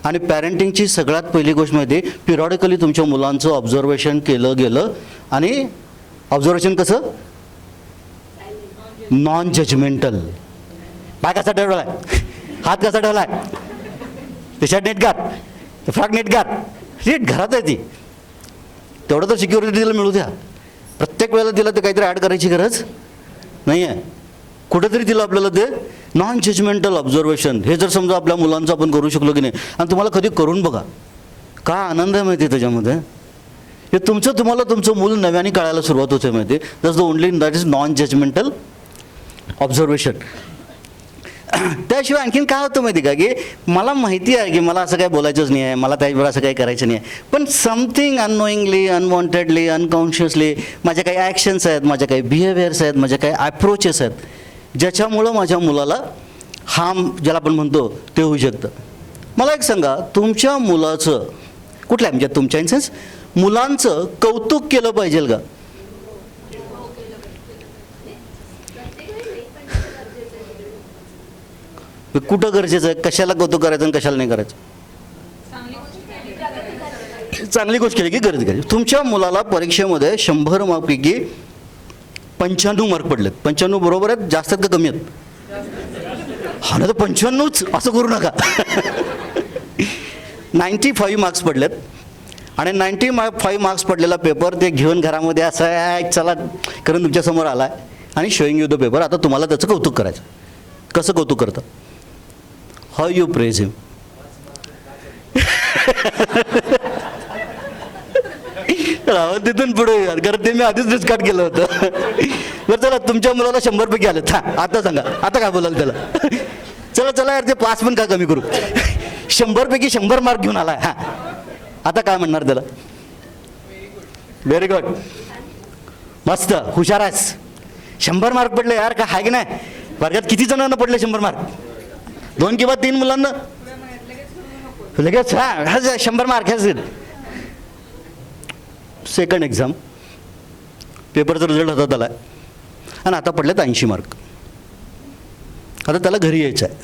B: आणि पॅरेंटिंगची सगळ्यात पहिली गोष्ट माहिती, पिरियॉडिकली तुमच्या मुलांचं ऑब्झर्वेशन केलं गेलं. आणि ऑब्झर्वेशन कसं, नॉन जजमेंटल. पाय कसा ठेवला आहे, हात कसा ठेवला आहे, त्याच्यात नेट घात, फ्रॉक नेट घात, नीट घरात आहे ती. तेवढं तर सिक्युरिटी तिला मिळू द्या. प्रत्येक वेळेला तिला ते काहीतरी ॲड करायची गरज नाही आहे. कुठेतरी तिला आपल्याला ते नॉन जजमेंटल ऑब्झर्वेशन हे जर समजा आपल्या मुलांचं आपण करू शकलो की नाही, आणि तुम्हाला कधी करून बघा काय आनंद आहे माहिती आहे त्याच्यामध्ये. हे तुम्हाला तुमचं मूल नव्याने कळायला सुरुवात होते माहिती आहे. That's the only that is non judgmental observation. त्याशिवाय आणखीन काय होतं माहिती का, की मला माहिती आहे की मला असं काही बोलायचंच नाही आहे, मला त्याच्यावर असं काही करायचं नाही आहे, पण समथिंग अननोईंगली, अनवॉन्टेडली, अनकॉन्शियसली माझ्या काही ॲक्शन्स आहेत, माझ्या काही बिहेवियर्स आहेत, माझ्या काही अप्रोचेस आहेत, ज्याच्यामुळं माझ्या मुलाला हार्म ज्याला आपण म्हणतो ते होऊ शकतं. मला एक सांगा, तुमच्या मुलाचं कुठल्या म्हणजे तुमच्या इन सेन्स मुलांचं कौतुक केलं पाहिजे का? कुठं गरजेचं आहे, कशाला कौतुक करायचं आणि कशाला नाही करायचं? चांगली गोष्ट केली की गरज करायची. तुमच्या मुलाला परीक्षेमध्ये 100 मार्कपैकी 95 मार्क पडलेत. 95 बरोबर आहेत, जास्त आहेत का कमी आहेत? हा ना, तर 95च असं करू नका. 95 मार्क्स पडलेत. आणि 95 मार्क्स पडलेला पेपर ते घेऊन घरामध्ये असं चला करून तुमच्यासमोर आला आहे आणि शोईंग यू द पेपर. आता तुम्हाला त्याचं कौतुक करायचं. कसं कौतुक करतं? हाऊ यू प्रेज हिम. तिथून पुढे यार, कारण ते मी आधीच डिस्कार्ड केलं होतं. बरं चला, तुमच्या मुलाला 100 पैकी आलेत. हां, आता सांगा, आता काय बोलाल त्याला? चला यार, ते पास पण काय कमी करू. 100 पैकी 100 मार्क घेऊन आलाय. हां, आता काय म्हणणार त्याला? व्हेरी गुड, मस्त, हुशार आहेस. 100 मार्क पडले यार, काय आहे की नाही? वर्गात किती जणांना पडले 100 मार्क? 2 किंवा 3 मुलांना लगेच. हां, 100 mark has it. Second exam, पेपरचा रिझल्ट हातात आला आणि आता पडलेत 80 मार्क. आता त्याला घरी यायचं आहे,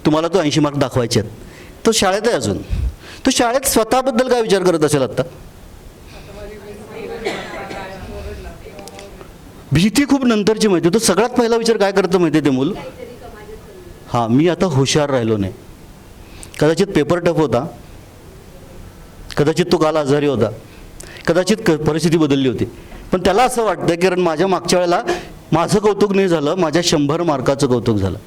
B: तुम्हाला तो 80 मार्क दाखवायचे आहेत. तो शाळेत आहे अजून. तो शाळेत स्वतःबद्दल काय विचार करत असेल आत्ता? भीती खूप नंतरची माहिती. तो सगळ्यात पहिला विचार काय करतं माहिती आहे ते मूल? हां, मी आता हुशार राहिलो नाही. कदाचित पेपर टफ होता, कदाचित तो काल आजारी होता, कदाचित परिस्थिती बदलली होती, पण त्याला असं वाटतं की कारण माझ्या मागच्या वेळेला माझं कौतुक नाही झालं, माझ्या 100 मार्काचं कौतुक झालं.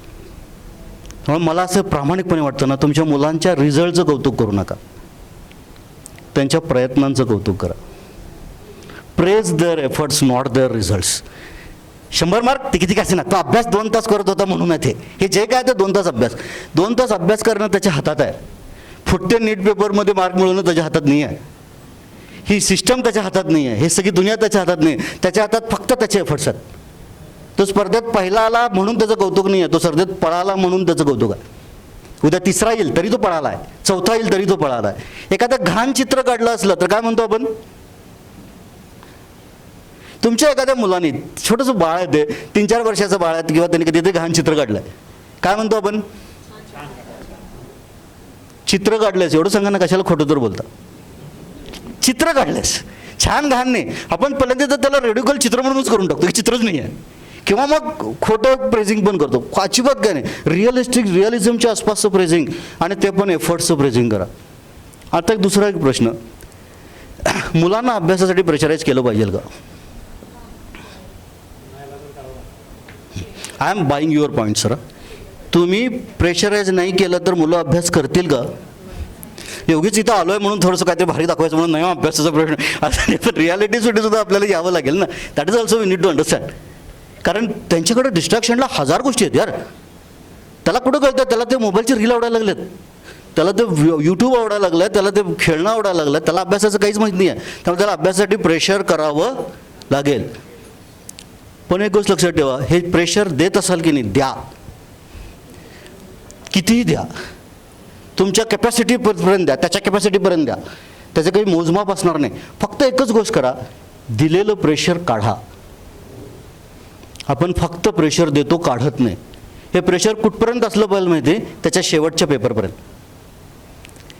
B: म्हणून मला असं प्रामाणिकपणे वाटतं ना, तुमच्या मुलांच्या रिझल्टचं कौतुक करू नका, त्यांच्या प्रयत्नांचं कौतुक करा. Praise their efforts not their results. 100 mark ते किती काय ना, तो अभ्यास 2 तास करत होता म्हणून आहे ते. हे जे काय ते 2 तास अभ्यास, 2 तास अभ्यास करणं त्याच्या हातात आहे. फुटते नीट पेपरमध्ये मार्क मिळवणं त्याच्या हातात नाही आहे. ही सिस्टम त्याच्या हातात नाही आहे. हे सगळी दुनिया त्याच्या हातात नाही. त्याच्या हातात फक्त त्याचे एफर्ट्स आहेत. तो स्पर्धेत पहिला आला म्हणून त्याचं कौतुक नाही आहे, तो स्पर्धेत पळाला म्हणून त्याचं कौतुक आहे. उद्या 3रा येईल तरी तो पळाला आहे, 4था येईल तरी तो पळाला आहे. एखादं घाण चित्र काढलं असलं तर काय म्हणतो आपण? तुमच्या एखाद्या मुलाने, छोटंसं बाळ आहे ते 3-4 वर्षाचं बाळ आहे किंवा त्यांनी कधीतरी घाण चित्र काढलं आहे, काय म्हणतो आपण? चित्र काढलंयस एवढं सांगा ना, कशाला खोटं तर बोलता. चित्र काढलंयस, छान घाण नाही. आपण पहिल्यांदा तर त्याला रेडिकल चित्र म्हणूनच करून टाकतो, हे चित्रच नाही आहे. किंवा मग खोटं प्रेझिंग पण करतो. अजिबात काय नाही. रिअलिझमच्या आसपासचं प्रेझिंग, आणि ते पण एफर्ट्सचं प्रेझिंग करा. आता एक दुसरा एक प्रश्न, मुलांना अभ्यासासाठी प्रेशराईज केलं पाहिजे का? I am buying your point sir. तुम्ही प्रेशराईज नाही केलं तर मुलं अभ्यास करतील का? एवढीच इथं आलो आहे म्हणून थोडंसं काहीतरी भारी दाखवायचं म्हणून नाही अभ्यासाचा प्रश्न असं, पण रियालिटीसाठी सुद्धा आपल्याला यावं लागेल ना. That is also we need to understand. कारण त्यांच्याकडे डिस्ट्रॅक्शनला 1000 गोष्टी आहेत यार. त्याला कुठं कळतं? त्याला ते मोबाईलचे रील आवडायला लागलेत, त्याला ते यूट्यूब आवडायला लागलं, त्याला ते खेळणं आवडायला लागलं, त्याला अभ्यासाचं काहीच माहीत नाही आहे. त्यामुळे त्याला अभ्यासासाठी प्रेशर करावं लागेल. पण एक गोष्ट लक्षात ठेवा, हे प्रेशर देत असाल की नाही, द्या, कितीही द्या. तुमच्या कॅपॅसिटीपर्यंत द्या, त्याच्या कॅपॅसिटीपर्यंत द्या. त्याचं काही मोजमाप असणार नाही. फक्त एकच गोष्ट करा, दिलेलं प्रेशर काढा. आपण फक्त प्रेशर देतो, काढत नाही. हे प्रेशर कुठपर्यंत असलं पाहिजे माहिती आहे? त्याच्या शेवटच्या पेपरपर्यंत.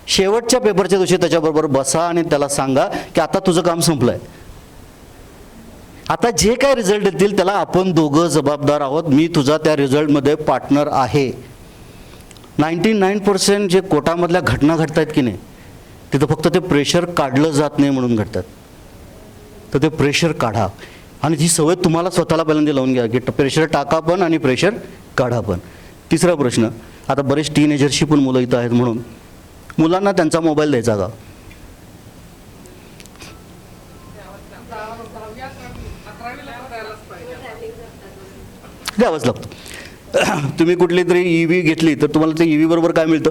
B: शेवटच्या पेपरच्या दिवशी त्याच्याबरोबर बसा आणि त्याला सांगा की आता तुझं काम संपलं आहे. आता जे काय रिझल्ट येतील त्याला आपण दोघं जबाबदार आहोत. मी तुझा त्या रिझल्टमध्ये पार्टनर आहे. 99% जे कोटामधल्या घटना घडत आहेत की नाही, तिथं फक्त ते प्रेशर काढलं जात नाही म्हणून घडतात. तर ते प्रेशर काढा, आणि ही सवय तुम्हाला स्वतःला पहिल्यांदा लावून घ्या की प्रेशर टाका पण आणि प्रेशर काढा पण. 3रा प्रश्न, आता बरेच टीनेजर्सची पण मुलं इथं आहेत म्हणून मुलांना त्यांचा मोबाईल द्यायचा का?
C: 10वी-11वी
B: द्यावाच लागतो. तुम्ही कुठली तरी EV घेतली तर तुम्हाला ते EV बरोबर काय मिळतं?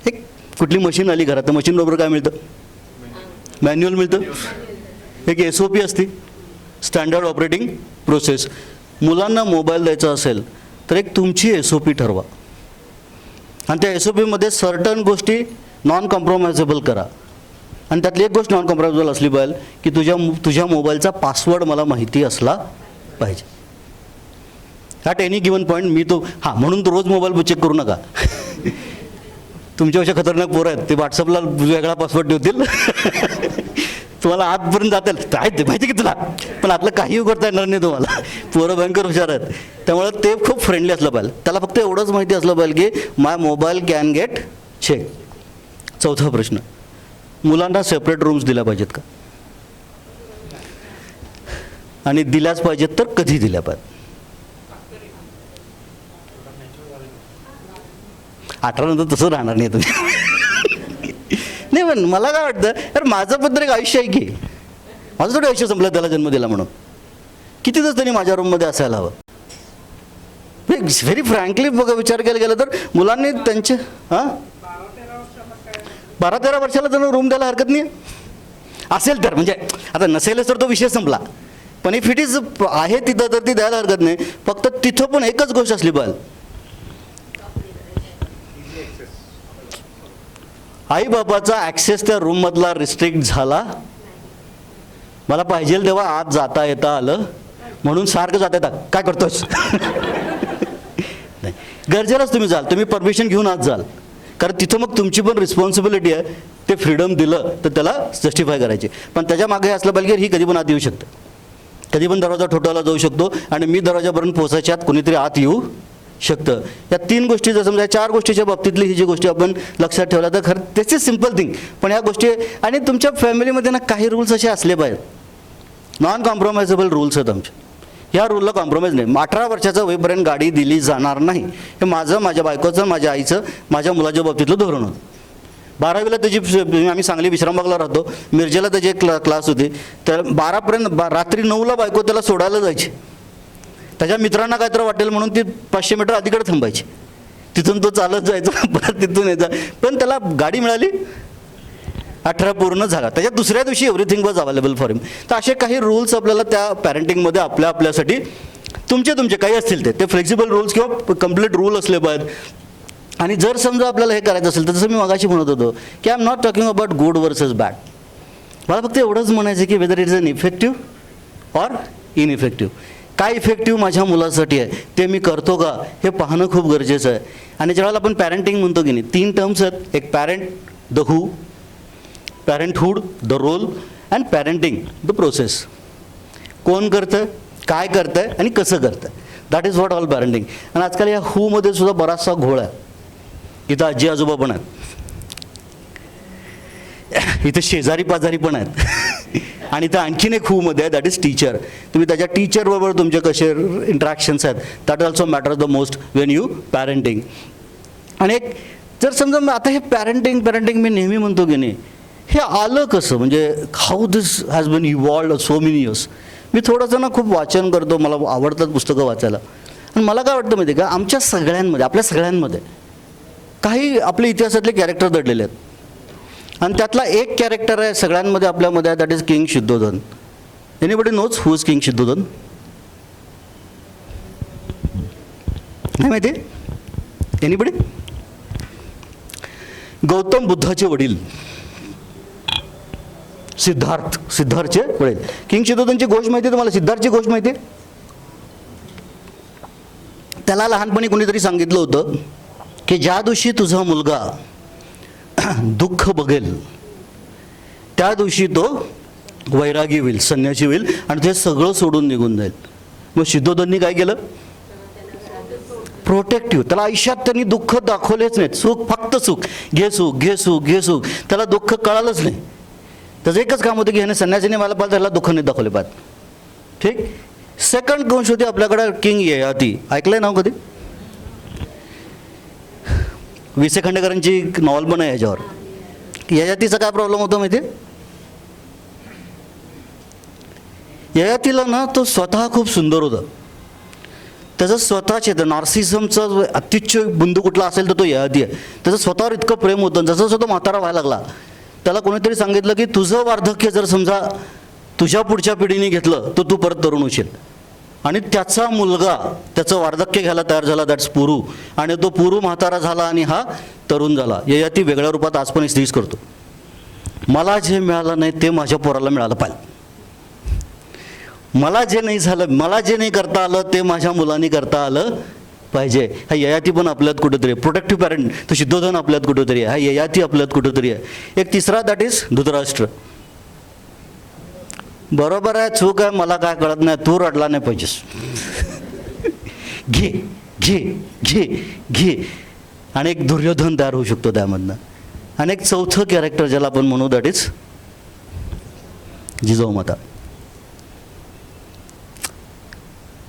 B: एक कुठली मशीन आली घरात, तर मशीन बरोबर काय मिळतं? मॅन्युअल मिळतं. एक SOP असते, स्टँडर्ड ऑपरेटिंग प्रोसेस. मुलांना मोबाईल द्यायचा असेल तर एक तुमची SOP ठरवा, आणि त्या SOPमध्ये सर्टन गोष्टी नॉन कॉम्प्रोमायझेबल करा. आणि त्यातली एक गोष्ट नॉन कॉम्प्रोमायझेबल असली पाहिजे की तुझ्या मोबाईलचा पासवर्ड मला माहिती असला पाहिजे. At any given point. मी तो म्हणून तो रोज मोबाईल चेक करू नका. तुमच्यापेक्षा खतरनाक पोरं आहेत, ते व्हॉट्सअपला वेगळा पासवर्ड ठेवतील. तुम्हाला आतपर्यंत जातील ते माहिती की तुला, पण आतलं काही उघडता येणार नाही तुम्हाला. पोरं भयंकर हुशार आहेत. त्यामुळे ते खूप फ्रेंडली असलं पाहिजे. त्याला फक्त एवढंच माहिती असलं पाहिजे की माय मोबाईल कॅन गेट चेक. 4था प्रश्न, मुलांना सेपरेट रूम्स दिल्या पाहिजेत का? आणि दिल्याच पाहिजेत तर कधी दिल्या पाहिजेत? 18 नंतर तसं राहणार नाही तुम्ही. नाही, पण मला काय वाटतं यार, माझं पण तर एक आयुष्य आहे की, माझं थोडं आयुष्य संपलं त्याला जन्म दिला म्हणून. किती दिवस त्यांनी माझ्या रूममध्ये असायला हवं? व्हेरी फ्रँकली बघा, विचार केला गेला तर मुलांनी त्यांचे 12-13 वर्षाला त्यांना रूम द्यायला हरकत नाही असेल तर. म्हणजे आता नसेलच तर तो विषय संपला. पण इफ इट इज आहे तिथं तर ती द्यायला हरकत नाही. फक्त तिथं पण एकच गोष्ट असली पाहिजे, आई बापाचा ॲक्सेस त्या रूममधला रिस्ट्रिक्ट झाला. मला पाहिजे तेव्हा आत जाता येता आलं म्हणून सारखं जाता येतात. काय करतोस? नाही, गरजेलाच तुम्ही जाल, तुम्ही परमिशन घेऊन आत जाल. कारण तिथं मग तुमची पण रिस्पॉन्सिबिलिटी आहे. ते फ्रीडम दिलं तर त्याला जस्टिफाय करायची. पण त्याच्या मागे असलं पाहिजे ही कधी पण आत येऊ शकते, कधी पण दरवाजा ठोठावला जाऊ शकतो, आणि मी दरवाजापर्यंत पोहोचायच्या आत कोणीतरी आत येऊ शकतं. या 3 गोष्टी जर समजा 4 गोष्टीच्या बाबतीतली ही जी गोष्टी आपण लक्षात ठेवल्या तर खरं त्याची सिम्पल थिंग. पण या गोष्टी, आणि तुमच्या फॅमिलीमध्ये ना काही रूल्स असे असले पाहिजेत, नॉन कॉम्प्रोमायझेबल रूल्स आहेत आमचे. ह्या रूलला कॉम्प्रोमाइज नाही. 18 वर्षाचं होईपर्यंत गाडी दिली जाणार नाही. हे माझं, माझ्या बायकोचं, माझ्या आईचं, माझ्या मुलाच्या बाबतीतलं धोरण होतं. 12वीला त्याची आम्ही सांगली विश्रामबागला राहतो, मिरजेला त्याची एक क्लास होती. तर 12पर्यंत रात्री 9ला बायको त्याला सोडायला जायची. त्याच्या मित्रांना काय तर वाटेल म्हणून ती 500 मीटर अलीकडे थांबायची. तिथून तो चालत जायचा, परत तिथून यायचा. पण त्याला गाडी मिळाली, 18 पूर्ण झाला. त्याच्या दुसऱ्या दिवशी एव्हरीथिंग वॉज अवेलेबल फॉर हिम. तर असे काही रूल्स आपल्याला त्या पॅरेंटिंगमध्ये आपल्यासाठी तुमचे काही असतील ते फ्लेक्सिबल रूल्स किंवा कम्प्लीट रूल असले पाहिजेत. आणि जर समजा आपल्याला हे करायचं असेल तर जसं मी मगाशी म्हणत होतो की I am not talking about good versus bad. मला फक्त एवढंच म्हणायचं की whether it is an effective or ineffective. काय इफेक्टिव्ह माझ्या मुलासाठी आहे ते मी करतो का हे पाहणं खूप गरजेचं आहे. आणि ज्यावेळेला आपण पॅरेंटिंग म्हणतो की नाही, 3 टर्म्स आहेत. एक parent the who, parenthood the role, and parenting the process. कोण करतं, काय करतं आहे आणि कसं करतं आहे, that is what all parenting. आणि आजकाल या हूमध्ये सुद्धा बराचसा घोळ आहे. इथं आजी आजोबा पण आहेत, इथं शेजारी पाजारी पण आहेत, आणि इथं आणखीन एक हूमध्ये आहे, दॅट इज टीचर. तुम्ही त्याच्या टीचरबरोबर तुमचे कसे इंट्रॅक्शन्स आहेत, that also matter the most Wien you parenting. आणि एक जर समजा आता हे पॅरेंटिंग मी नेहमी म्हणतो की नाही, हे आलं कसं, म्हणजे how this has been evolved so many years. मी थोडंसं ना खूप वाचन करतो, मला आवडतात पुस्तकं वाचायला. आणि मला काय वाटतं माहिती आहे का, आमच्या सगळ्यांमध्ये, आपल्या सगळ्यांमध्ये काही आपल्या इतिहासातले कॅरेक्टर दडलेले आहेत. आणि त्यातला एक कॅरेक्टर आहे सगळ्यांमध्ये आपल्यामध्ये आहे, that is king Shuddhodhan. Anybody knows who is king Shuddhodhan? नाही माहिती? एनीबडी? गौतम बुद्धाचे वडील सिद्धार्थचे वडील. किंग शुद्धोधनची गोष्ट माहिती आहे तुम्हाला? सिद्धार्थची गोष्ट माहिती आहे? त्याला लहानपणी कोणीतरी सांगितलं होतं की ज्या दिवशी तुझा मुलगा दुःख बघेल त्या दिवशी तो वैरागी होईल, संन्यासी होईल आणि ते सगळं सोडून निघून जाईल. मग शुद्धोधननी काय केलं? प्रोटेक्टिव्ह. त्याला आयुष्यात त्यांनी दुःख दाखवलेच नाहीत. सुख, फक्त सुख, घे सुख, घे सुख, घे सुख. त्याला दुःख कळालंच नाही. त्याचं एकच काम होतं की ह्याने संन्यासीने मला पाहिजे, त्याला दुःख नाही दाखवले पाहिजे. ठीक. सेकंड गोष्ट होती आपल्याकडे किंग ययाती. ऐकलंय नाव कधी? वि.स. खांडेकरांची नॉवल पण आहे याच्यावर. ययातीचा काय प्रॉब्लेम होता माहिती आहे? ययातीला ना तो स्वतः खूप सुंदर होता. त्याचं स्वतःचे नार्सिझमचं अत्युच्च बिंदू कुठला असेल तर तो ययाती आहे. त्याचं स्वतःवर इतकं प्रेम होतं. जसं जसं तो म्हातारा व्हायला लागला त्याला कोणीतरी सांगितलं की तुझं वार्धक्य जर समजा तुझ्या पुढच्या पिढीने घेतलं तर तू परत तरुण होशील. आणि त्याचा मुलगा त्याचं वार्धक्य घ्यायला तयार झाला, दॅट्स पुरू. आणि तो पुरू म्हातारा झाला आणि हा तरुण झाला. ययाती वेगळ्या रूपात आज पण स्त्रीच करतो. मला जे मिळालं नाही ते माझ्या पोराला मिळालं पाहिजे. मला जे नाही झालं, मला जे नाही करता आलं ते माझ्या मुलांनी करता आलं पाहिजे. हा ययाती पण आपल्यात कुठेतरी आहे. प्रोटेक्टिव्ह पॅरेंट तो शुद्धोधन आपल्यात कुठेतरी आहे. हा ययाती आपल्यात कुठेतरी आहे. एक तिसरा दॅट इज धृतराष्ट्र. बरोबर आहे, चूक आहे, मला काय कळत नाही, तू रडला नाही पाहिजेस. घे घे घे घे. आणि एक दुर्योधन तयार होऊ शकतो त्यामधनं. आणि एक चौथं कॅरेक्टर ज्याला आपण म्हणू दॅट इज जिजाऊ माता.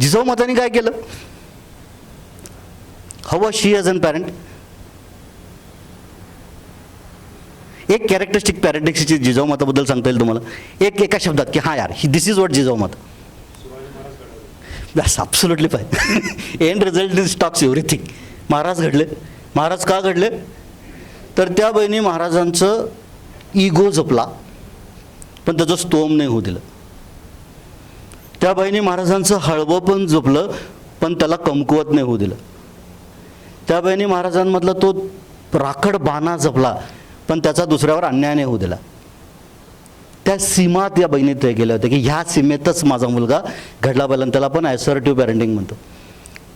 B: जिजाऊ माताने काय केलं? How was she as an parent? एक कॅरेक्टरिस्टिक पॅरेंटिक्सची जिजाऊ माताबद्दल सांगता येईल तुम्हाला एका शब्दात की हां यार, दिस इज वॉट जिजाऊ माता. बस absolutely fine. End result is talks everything. Maharaj घडले. महाराज का घडले? तर त्या बहिणी महाराजांचं इगो जपला पण त्याचं स्तोम नाही होऊ दिलं. त्या बहिणी महाराजांचं हळवं पण जपलं पण त्याला कमकुवत नाही होऊ दिलं. त्या बहिणी महाराजांमधला तो राखड बाणा जपला पण त्याचा दुसऱ्यावर अन्याय नाही होऊ दिला. त्या सीमा त्या बहिणी तय केल्या होत्या की ह्या सीमेतच माझा मुलगा घडला पाहिजे. आणि त्याला आपण ॲसर्टिव्ह पॅरेंटिंग म्हणतो.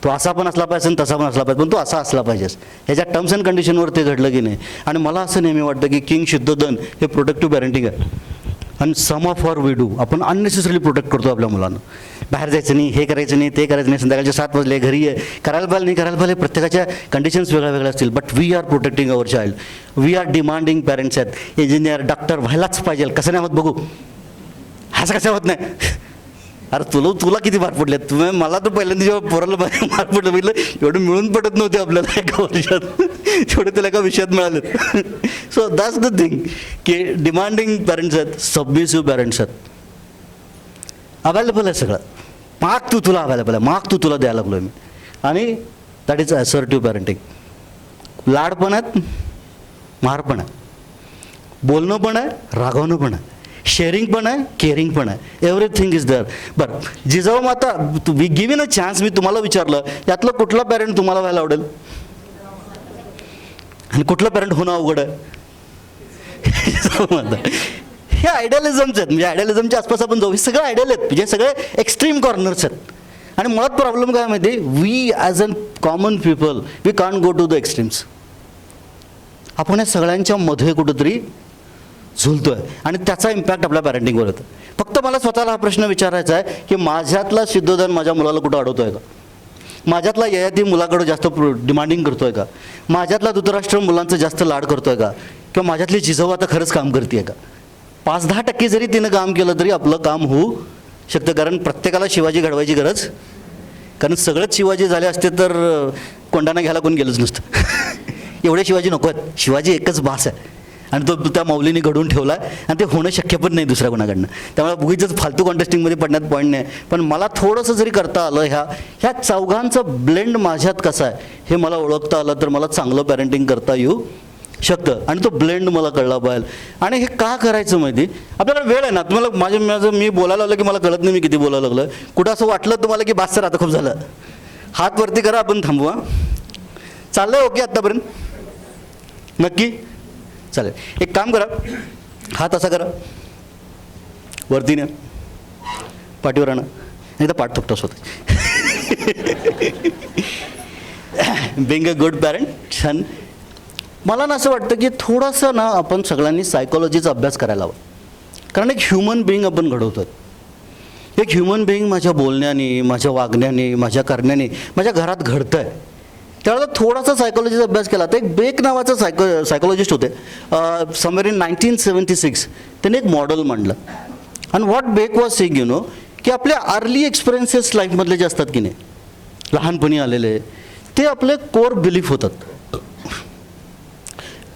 B: तो असा पण असला पाहिजे आणि तसा पण असला पाहिजे, पण तो असा असला पाहिजेस. ह्याच्या टर्म्स अँड कंडिशनवर ते घडलं की नाही. आणि मला असं नेहमी वाटतं की किंग शुद्धोधन हे प्रोटेक्टिव्ह पॅरेंटिंग आहे. आणि सम ऑफ आवर वी डू, आपण अननेसेसरी प्रोटेक्ट करतो आपल्या मुलांना. बाहेर जायचं नाही, हे करायचं नाही, ते करायचं नाही, संध्याकाळचे 7 वाजले घरी आहे, करायला पाहिजे नाही करायला पाहिजे, प्रत्येकाच्या कंडिशन्स वेगळ्या वेगळ्या असतील. But we are protecting our child. We are demanding parents आहेत. इंजिनियर डॉक्टर व्हायलाच पाहिजे. कसं नाही होत बघू, असं कसं होत नाही. अरे तुला किती मार्क पडले? तुम्ही मला तर पहिल्यांदा जेव्हा पोराला मार्क पडलं बघितलं एवढं मिळून पडत नव्हते आपल्याला एका वर्षात. तेवढे त्याला एका विषयात मिळालेत. सो दॅट्स द थिंग की डिमांडिंग पॅरेंट्स आहेत, सबमिसिव्ह पॅरेंट्स आहेत. अवेलेबल आहे सगळं, माग तू तुला अवेलेबल आहे, माग तू तुला द्यायला लागलो मी. आणि दॅट इज असर्टिव्ह पॅरेंटिंग. लाड पण आहेत, मार पण आहे, बोलणं पण आहे, रागवणं पण आहे, शेअरिंग पण आहे, केअरिंग पण आहे, एव्हरीथिंग इज देअर. बरं, जिजाऊ माता गिव्हन अ चान्स, मी तुम्हाला विचारलं यातलं कुठला पॅरेंट तुम्हाला व्हायला आवडेल आणि कुठलं पॅरेंट होणं अवघड आहे? हे आयडियालिझमचे आहेत, म्हणजे आयडियालिझमच्या आसपास आपण जाऊ. हे सगळे आयडियल आहेत, म्हणजे सगळे एक्स्ट्रीम कॉर्नर्स आहेत. आणि मुळात प्रॉब्लेम काय माहिती, we as a common people we can't go to the extremes. आपण या सगळ्यांच्या मध्ये कुठंतरी झुलतोय आणि त्याचा इम्पॅक्ट आपल्या पॅरेंटिंगवर होतो. फक्त मला स्वतःला हा प्रश्न विचारायचा आहे की माझ्यातला सिद्धोधन माझ्या मुलाला कुठं अडवतोय का? माझ्यातला ययाती मुलाकडं जास्त डिमांडिंग करतोय का? माझ्यातला धृतराष्ट्र मुलांचं जास्त लाड करतोय का? किंवा माझ्यातली जिजाऊ आता खरंच काम करते का? 5-10% जरी तिनं काम केलं तरी आपलं काम होऊ शकतं. कारण प्रत्येकाला शिवाजी घडवायची गरज, कारण सगळंच शिवाजी झाले असते तर कोंडाणा घ्यायला कोण गेलंच नसतं. एवढे शिवाजी नको आहेत, शिवाजी एकच बास आहे आणि तो त्या माऊलीने घडवून ठेवला आहे आणि ते होणं शक्य पण नाही दुसऱ्या कोणाकडनं. त्यामुळे उगीचंच फालतू कॉन्टेस्टिंगमध्ये पडण्यात पॉईंट नाही. पण मला थोडंसं जरी करता आलं, ह्या चौघांचं ब्लेंड माझ्यात कसं आहे हे मला ओळखता आलं तर मला चांगलं पॅरेंटिंग करता येऊ शकतं. आणि तो ब्लेंड मला कळला पाहिजे. आणि हे का करायचं माहिती, आपल्याला वेळ आहे ना. तुम्हाला माझं मी बोलायला लागलं की मला कळत नाही मी किती बोलायला लागलं. कुठं असं वाटलं तुम्हाला की बास सर आता खूप झालं, हात वरती करा, आपण थांबवा. चाललंय ओके आत्तापर्यंत? नक्की चालेल. एक काम करा, हात असा करा, वरती न्या, पाठीवर आणा, एकदा पाठ थोपटा स्वतः. Being a good parent. छान. मला ना असं वाटतं की थोडंसं ना आपण सगळ्यांनी सायकोलॉजीचा अभ्यास करायला हवा. कारण एक ह्युमन बिईंग आपण घडवतो. एक ह्युमन बिईंग माझ्या बोलण्याने, माझ्या वागण्याने, माझ्या करण्याने माझ्या घरात घडतं आहे. त्यावेळेला थोडासा सायकोलॉजीचा अभ्यास केला तर एक बेक नावाचा सायकोलॉजिस्ट होते, समवेअर इन 1976. त्यांनी एक मॉडेल मांडलं. आणि what Beck was saying you know, की आपल्या अर्ली एक्सपिरियन्सेस लाईफमधले जे असतात की नाही, लहानपणी आलेले, ते आपले कोर बिलीफ होतात.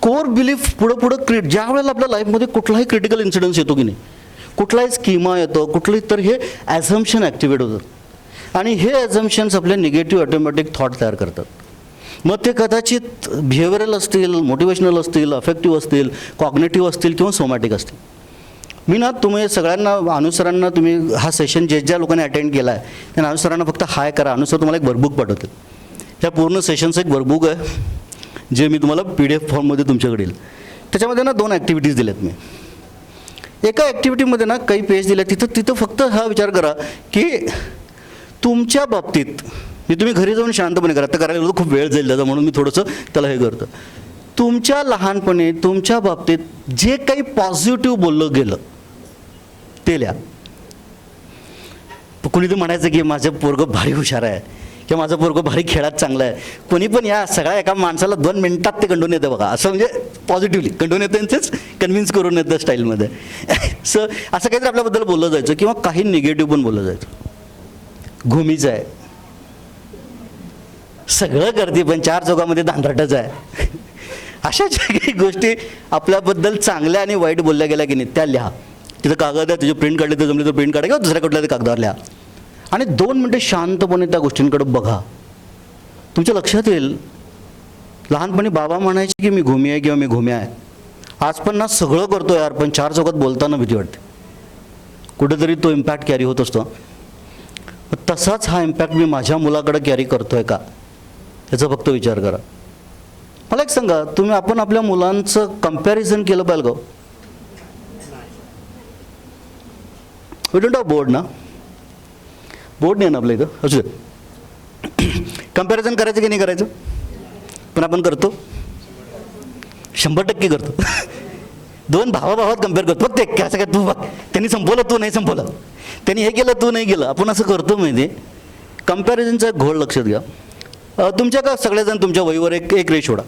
B: कोर बिलीफ पुढं ज्या वेळेला आपल्या लाईफमध्ये कुठलाही क्रिटिकल इन्सिडन्स येतो की नाही, कुठलाही स्कीमा येतो, कुठली तर हे ॲझम्पशन ॲक्टिवेट होतात. आणि हे ॲझम्पशन्स आपले निगेटिव्ह ऑटोमॅटिक थॉट तयार करतात. मग ते कदाचित बिहेवियरल असतील, मोटिवेशनल असतील, अफेक्टिव्ह असतील, कॉग्नेटिव्ह असतील किंवा सोमॅटिक असतील. मी ना तुम्ही सगळ्यांना, अनुसरांना, तुम्ही हा सेशन ज्या लोकांनी अटेंड केला आहे त्या अनुसरांना फक्त हाय करा. अनुसर तुम्हाला एक वर्कबुक पाठवते. ह्या पूर्ण सेशनचं एक वर्कबुक आहे जे मी तुम्हाला PDF फॉर्ममध्ये तुमच्याकडे येईल. त्याच्यामध्ये ना 2 ॲक्टिव्हिटीज दिल्यात मी. एका ॲक्टिव्हिटीमध्ये ना काही पेज दिल्या, तिथं फक्त हा विचार करा की तुमच्या बाबतीत, मी तुम्ही घरी जाऊन शांतपणे करा, तर करायला खूप वेळ जाईल त्याचा, म्हणून मी थोडंसं त्याला हे करतो. तुमच्या लहानपणी तुमच्या बाबतीत जे काही पॉझिटिव्ह बोललं गेलं ते लिहा. कुणी तर म्हणायचं की माझं पोरगं भारी हुशार आहे किंवा माझं पोरगं भारी खेळात चांगलं आहे. कोणी पण या सगळ्या एका माणसाला 2 मिनिटात ते कंडून येतं बघा. असं म्हणजे पॉझिटिव्हली कंडून येतं, त्यांचंच कन्व्हिन्स करून येतं स्टाईलमध्ये. असं काहीतरी आपल्याबद्दल बोललं जायचं किंवा काही निगेटिव्ह पण बोललं जायचं. घुमीचं आहे, सगळं करते पण 4 चौघामध्ये धांदरटच आहे. अशा ज्या काही गोष्टी आपल्याबद्दल चांगल्या आणि वाईट बोलल्या गेल्या की नाही त्या लिहा. तिथं कागद आहे, तुझे प्रिंट काढले तर जमले तर प्रिंट काढा किंवा दुसऱ्या कुठल्या तरी कागदावर लिहा. आणि 2 मिनटं शांतपणे त्या गोष्टींकडे बघा. तुमच्या लक्षात येईल, लहानपणी बाबा म्हणायचे की मी घुमी आहे किंवा मी घुम्या आहे. आज पण ना सगळं करतो यार, पण 4 चौकात बोलताना भीती वाटते. कुठेतरी तो इम्पॅक्ट कॅरी होत असतो. तसाच हा इम्पॅक्ट मी माझ्या मुलाकडे कॅरी करतोय का याचा फक्त विचार करा. मला एक सांगा, तुम्ही आपण आपल्या मुलांचं कंपॅरिझन केलं पाहिजे का? वी डोंट हॅव बोर्ड ना, बोर्ड नाही ना आपल्या इथं. असू दे, कंपॅरिझन करायचं की नाही करायचं, पण आपण करतो, 100% करतो. 2 भावाभावात कम्पेअर करतो. बघ ते कसं काय, तू बघ त्यांनी संपवलं तू नाही संपवलं, त्यांनी हे केलं तू नाही केलं, आपण असं करतो. माहिती कंपॅरिझनचा एक घोळ लक्षात घ्या. तुमच्या का सगळेजण तुमच्या वहीवर एक रेष ओढा.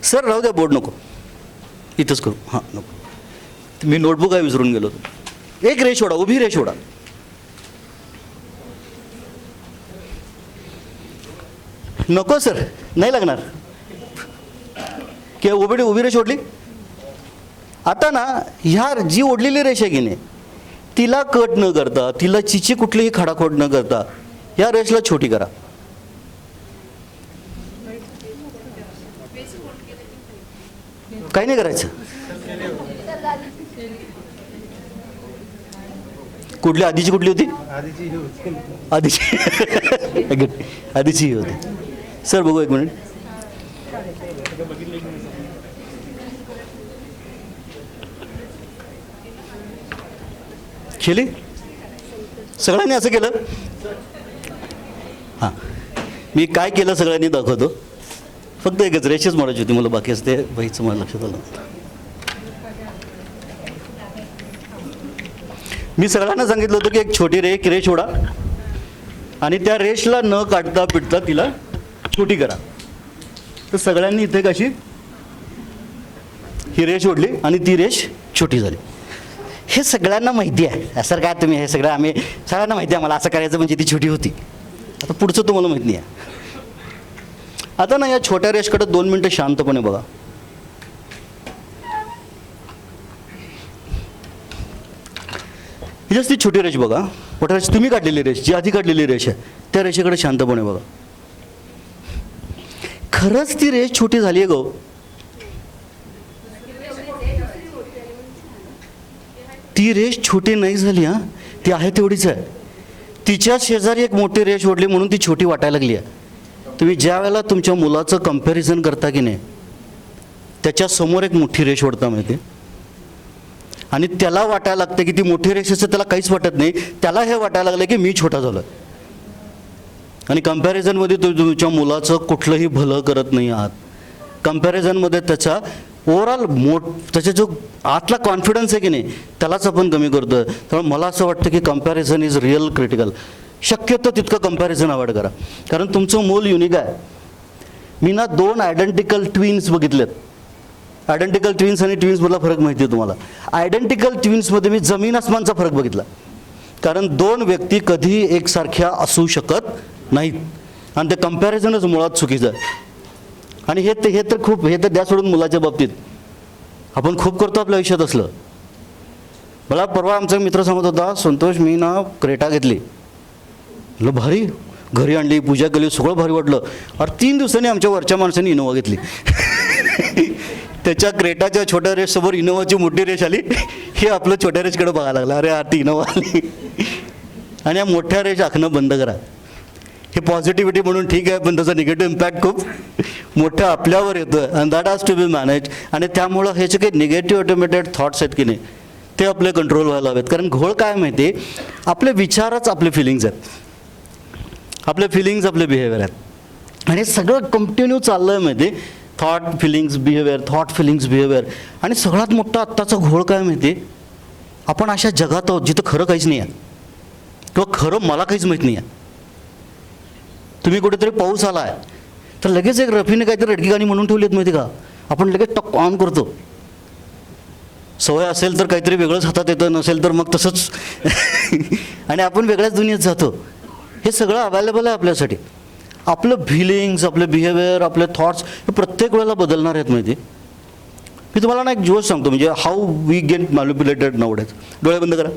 B: सर राहू द्या, बोर्ड नको, इथंच करू. हां नको, मी नोटबुक आहे विसरून गेलो. एक रेष ओढा, उभी रेष ओढा. नको सर, नाही लागणार. की उभी रेष ओढली. आता ना ह्या जी ओढलेली रेष आहे की नाही तिला कट न करता, तिला चिची कुठलीही खडाखोड न करता या रेषला छोटी करा. काही नाही करायचं. कुठली आधीची कुठली होती? आधीची ही होती. सर बघू एक मिनिट. केली सगळ्यांनी असं केलं. हां मी काय केलं सगळ्यांनी दाखवतो. फक्त एकच रेषच मोडायची होती मला, बाकी असते बाईचं मला लक्षात आलं. मी सगळ्यांना सांगितलं होतं की एक छोटी रेष ओढा आणि त्या रेषला न काढता पिटता तिला छोटी करा. तर सगळ्यांनी इथे कशी ही रेष ओढली आणि ती रेष छोटी झाली. हे सगळ्यांना माहिती आहे. सर काय तुम्ही हे सगळं आम्ही सगळ्यांना माहिती आहे मला असं करायचं म्हणजे ती छोटी होती. आता पुढचं तुम्हाला माहीत नाही आहे. आता ना या छोट्या रेषकडे 2 मिनटं शांतपणे बघा. ही जास्त छोटी रेष बघा. मोठ्या रेष तुम्ही काढलेली रेष, जी आधी काढलेली रेष आहे त्या रेषेकडे शांतपणे बघा. खरंच ती रेष छोटी झाली आहे गो. ती रेष छोटी नाही झाली. हां ती आहे तेवढीच आहे. तिच्या शेजारी एक मोठी रेष ओढली म्हणून ती छोटी वाटायला लागली आहे. तुम्ही ज्या वेळेला तुमच्या मुलाचं कंपॅरिझन करता की नाही त्याच्यासमोर एक मोठी रेष ओढता माहिती आणि त्याला वाटायला लागतं की ती मोठी रेषेचं त्याला काहीच वाटत नाही. त्याला हे वाटायला लागलं की मी छोटा झालो आणि कंपॅरिझनमध्ये तुमच्या मुलाचं कुठलंही भलं करत नाही आहात. कंपॅरिझनमध्ये त्याचा ओव्हरऑल त्याचा जो आतला कॉन्फिडन्स आहे की नाही त्यालाच आपण कमी करतो. त्यामुळे मला असं वाटतं की कंपॅरिझन इज रिअल क्रिटिकल. शक्यतो तितकं कंपॅरिझन अवॉइड करा कारण तुमचं मूल युनिक आहे. मी ना 2 आयडेंटिकल ट्विन्स बघितलेत. आयडेंटिकल ट्विन्स आणि ट्विन्समधला फरक माहिती आहे तुम्हाला. आयडेंटिकल ट्विन्समध्ये मी जमीन आसमानचा फरक बघितला. कारण 2 व्यक्ती कधीही एकसारख्या असू शकत नाहीत आणि ते कंपॅरिझनच मुळात चुकीचं आहे. आणि हे तर द्या सोडून मुलाच्या बाबतीत आपण खूप करतो आपल्या आयुष्यात असलं. मला परवा आमचा मित्र सांगत होता, संतोष मी ना क्रेटा घेतली. म्हटलं भारी, घरी आणली, पूजा केली, सगळं भारी वाटलं. अरे 3 दिवसांनी आमच्या वरच्या माणसाने इनोवा घेतली. त्याच्या क्रेटाच्या छोट्या रेषसमोर इनोवाची मोठी रेष आली. हे आपलं छोट्या रेषकडे बघायला लागलं. अरे ती इनोवा आली. आणि या मोठ्या रेष आखणं बंद करा. हे पॉझिटिव्हिटी म्हणून ठीक आहे पण त्याचा निगेटिव्ह इम्पॅक्ट खूप मोठं आपल्यावर येतं and that has to be manage. आणि त्यामुळं हे जे काही निगेटिव्ह ऑटोमेटेड थॉट्स आहेत की नाही ते आपले कंट्रोल व्हायला हवेत. कारण घोळ काय माहिती आहे, आपले विचारच आपले फिलिंग्ज आहेत. आपले फिलिंग्ज आपले बिहेवियर आहेत आणि सगळं कंटिन्यू चाललं आहे माहिती. Thought feelings behaviour, thought feelings behaviour. आणि सगळ्यात मोठा आत्ताचा घोळ काय माहिती, आपण अशा जगात आहोत जिथं खरं काहीच नाही आहे किंवा खरं मला काहीच माहीत नाही आहे. तुम्ही कुठेतरी पाऊस आला आहे तर लगेच एक रफीने काहीतरी रडकी गाणी म्हणून ठेवली आहेत माहिती का. आपण लगेच टॉक ऑन करतो. सवय असेल तर काहीतरी वेगळंच हातात येतं, नसेल तर मग तसंच. आणि आपण वेगळ्याच दुनियेत जातो. हे सगळं अवेलेबल आहे आपल्यासाठी. आपलं फिलिंग्स, आपले बिहेवियर, आपले थॉट्स हे प्रत्येक वेळेला बदलणार आहेत माहिती. मी तुम्हाला ना एक जोश सांगतो म्हणजे how we get manipulated nowadays. डोळे बंद करा.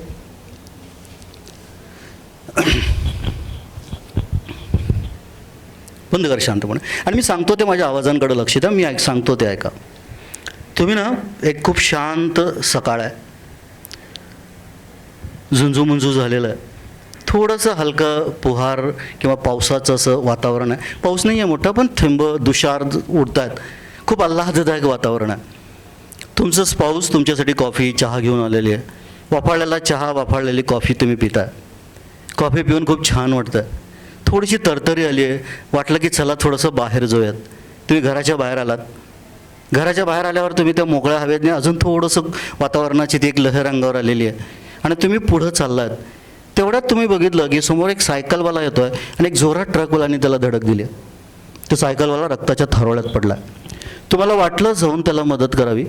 B: बंद करा शांतपणे. आणि मी सांगतो ते माझ्या आवाजांकडे लक्ष द्या. मी सांगतो ते ऐका. तुम्ही ना एक खूप शांत सकाळ आहे, झुंजूमुंजू झालेलं आहे, थोडंसं हलकं पुहार किंवा पावसाचं असं वातावरण आहे. पाऊस नाही आहे मोठा पण थेंब तुषार उडत आहेत. खूप आल्हाददायक वातावरण आहे. तुमचं स्पाऊस तुमच्यासाठी कॉफी चहा घेऊन आलेली आहे. वाफाळलेला चहा, वाफाळलेली कॉफी तुम्ही पिताय. कॉफी पिऊन खूप छान वाटतं आहे. थोडीशी तरतरी आली आहे. वाटलं की चला थोडंसं बाहेर जाऊयात. तुम्ही घराच्या बाहेर आलात. घराच्या बाहेर आल्यावर तुम्ही त्या मोकळ्या हवेतने अजून थोडंसं वातावरणाची ती एक लहर अंगावर आलेली आहे आणि तुम्ही पुढं चाललात. तेवढ्यात तुम्ही बघितलं की समोर एक सायकलवाला येतो आहे आणि एक जोरात ट्रकवाल्याने त्याला धडक दिली. तो सायकलवाला रक्ताच्या थारोळ्यात पडला. तुम्हाला वाटलं जाऊन त्याला मदत करावी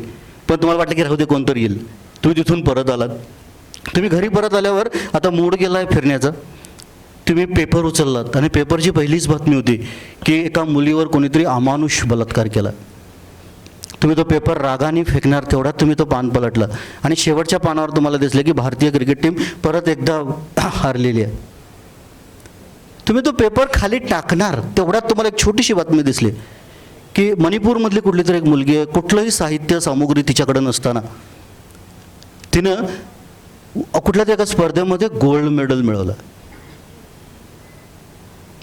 B: पण तुम्हाला वाटलं की राहू दे कोणतरी येईल. तुम्ही तिथून परत आलात. तुम्ही घरी परत आल्यावर आता मूड गेला आहे फिरण्याचा. तुम्ही पेपर उचललात आणि पेपरची पहिलीच बातमी होती की एका मुलीवर कोणीतरी अमानुष बलात्कार केला. तुम्ही तो पेपर रागाने फेकणार, तेवढ्यात तुम्ही तो पान पलटलं आणि शेवटच्या पानावर तुम्हाला दिसलं की भारतीय क्रिकेट टीम परत एकदा हारलेली आहे. तुम्ही तो पेपर खाली टाकणार, तेवढ्यात तुम्हाला एक छोटीशी बातमी दिसली की मणिपूरमधली कुठली तरी एक मुलगी आहे, कुठलंही साहित्य सामुग्री तिच्याकडे नसताना तिनं कुठल्या तरी एका स्पर्धेमध्ये गोल्ड मेडल मिळवलं.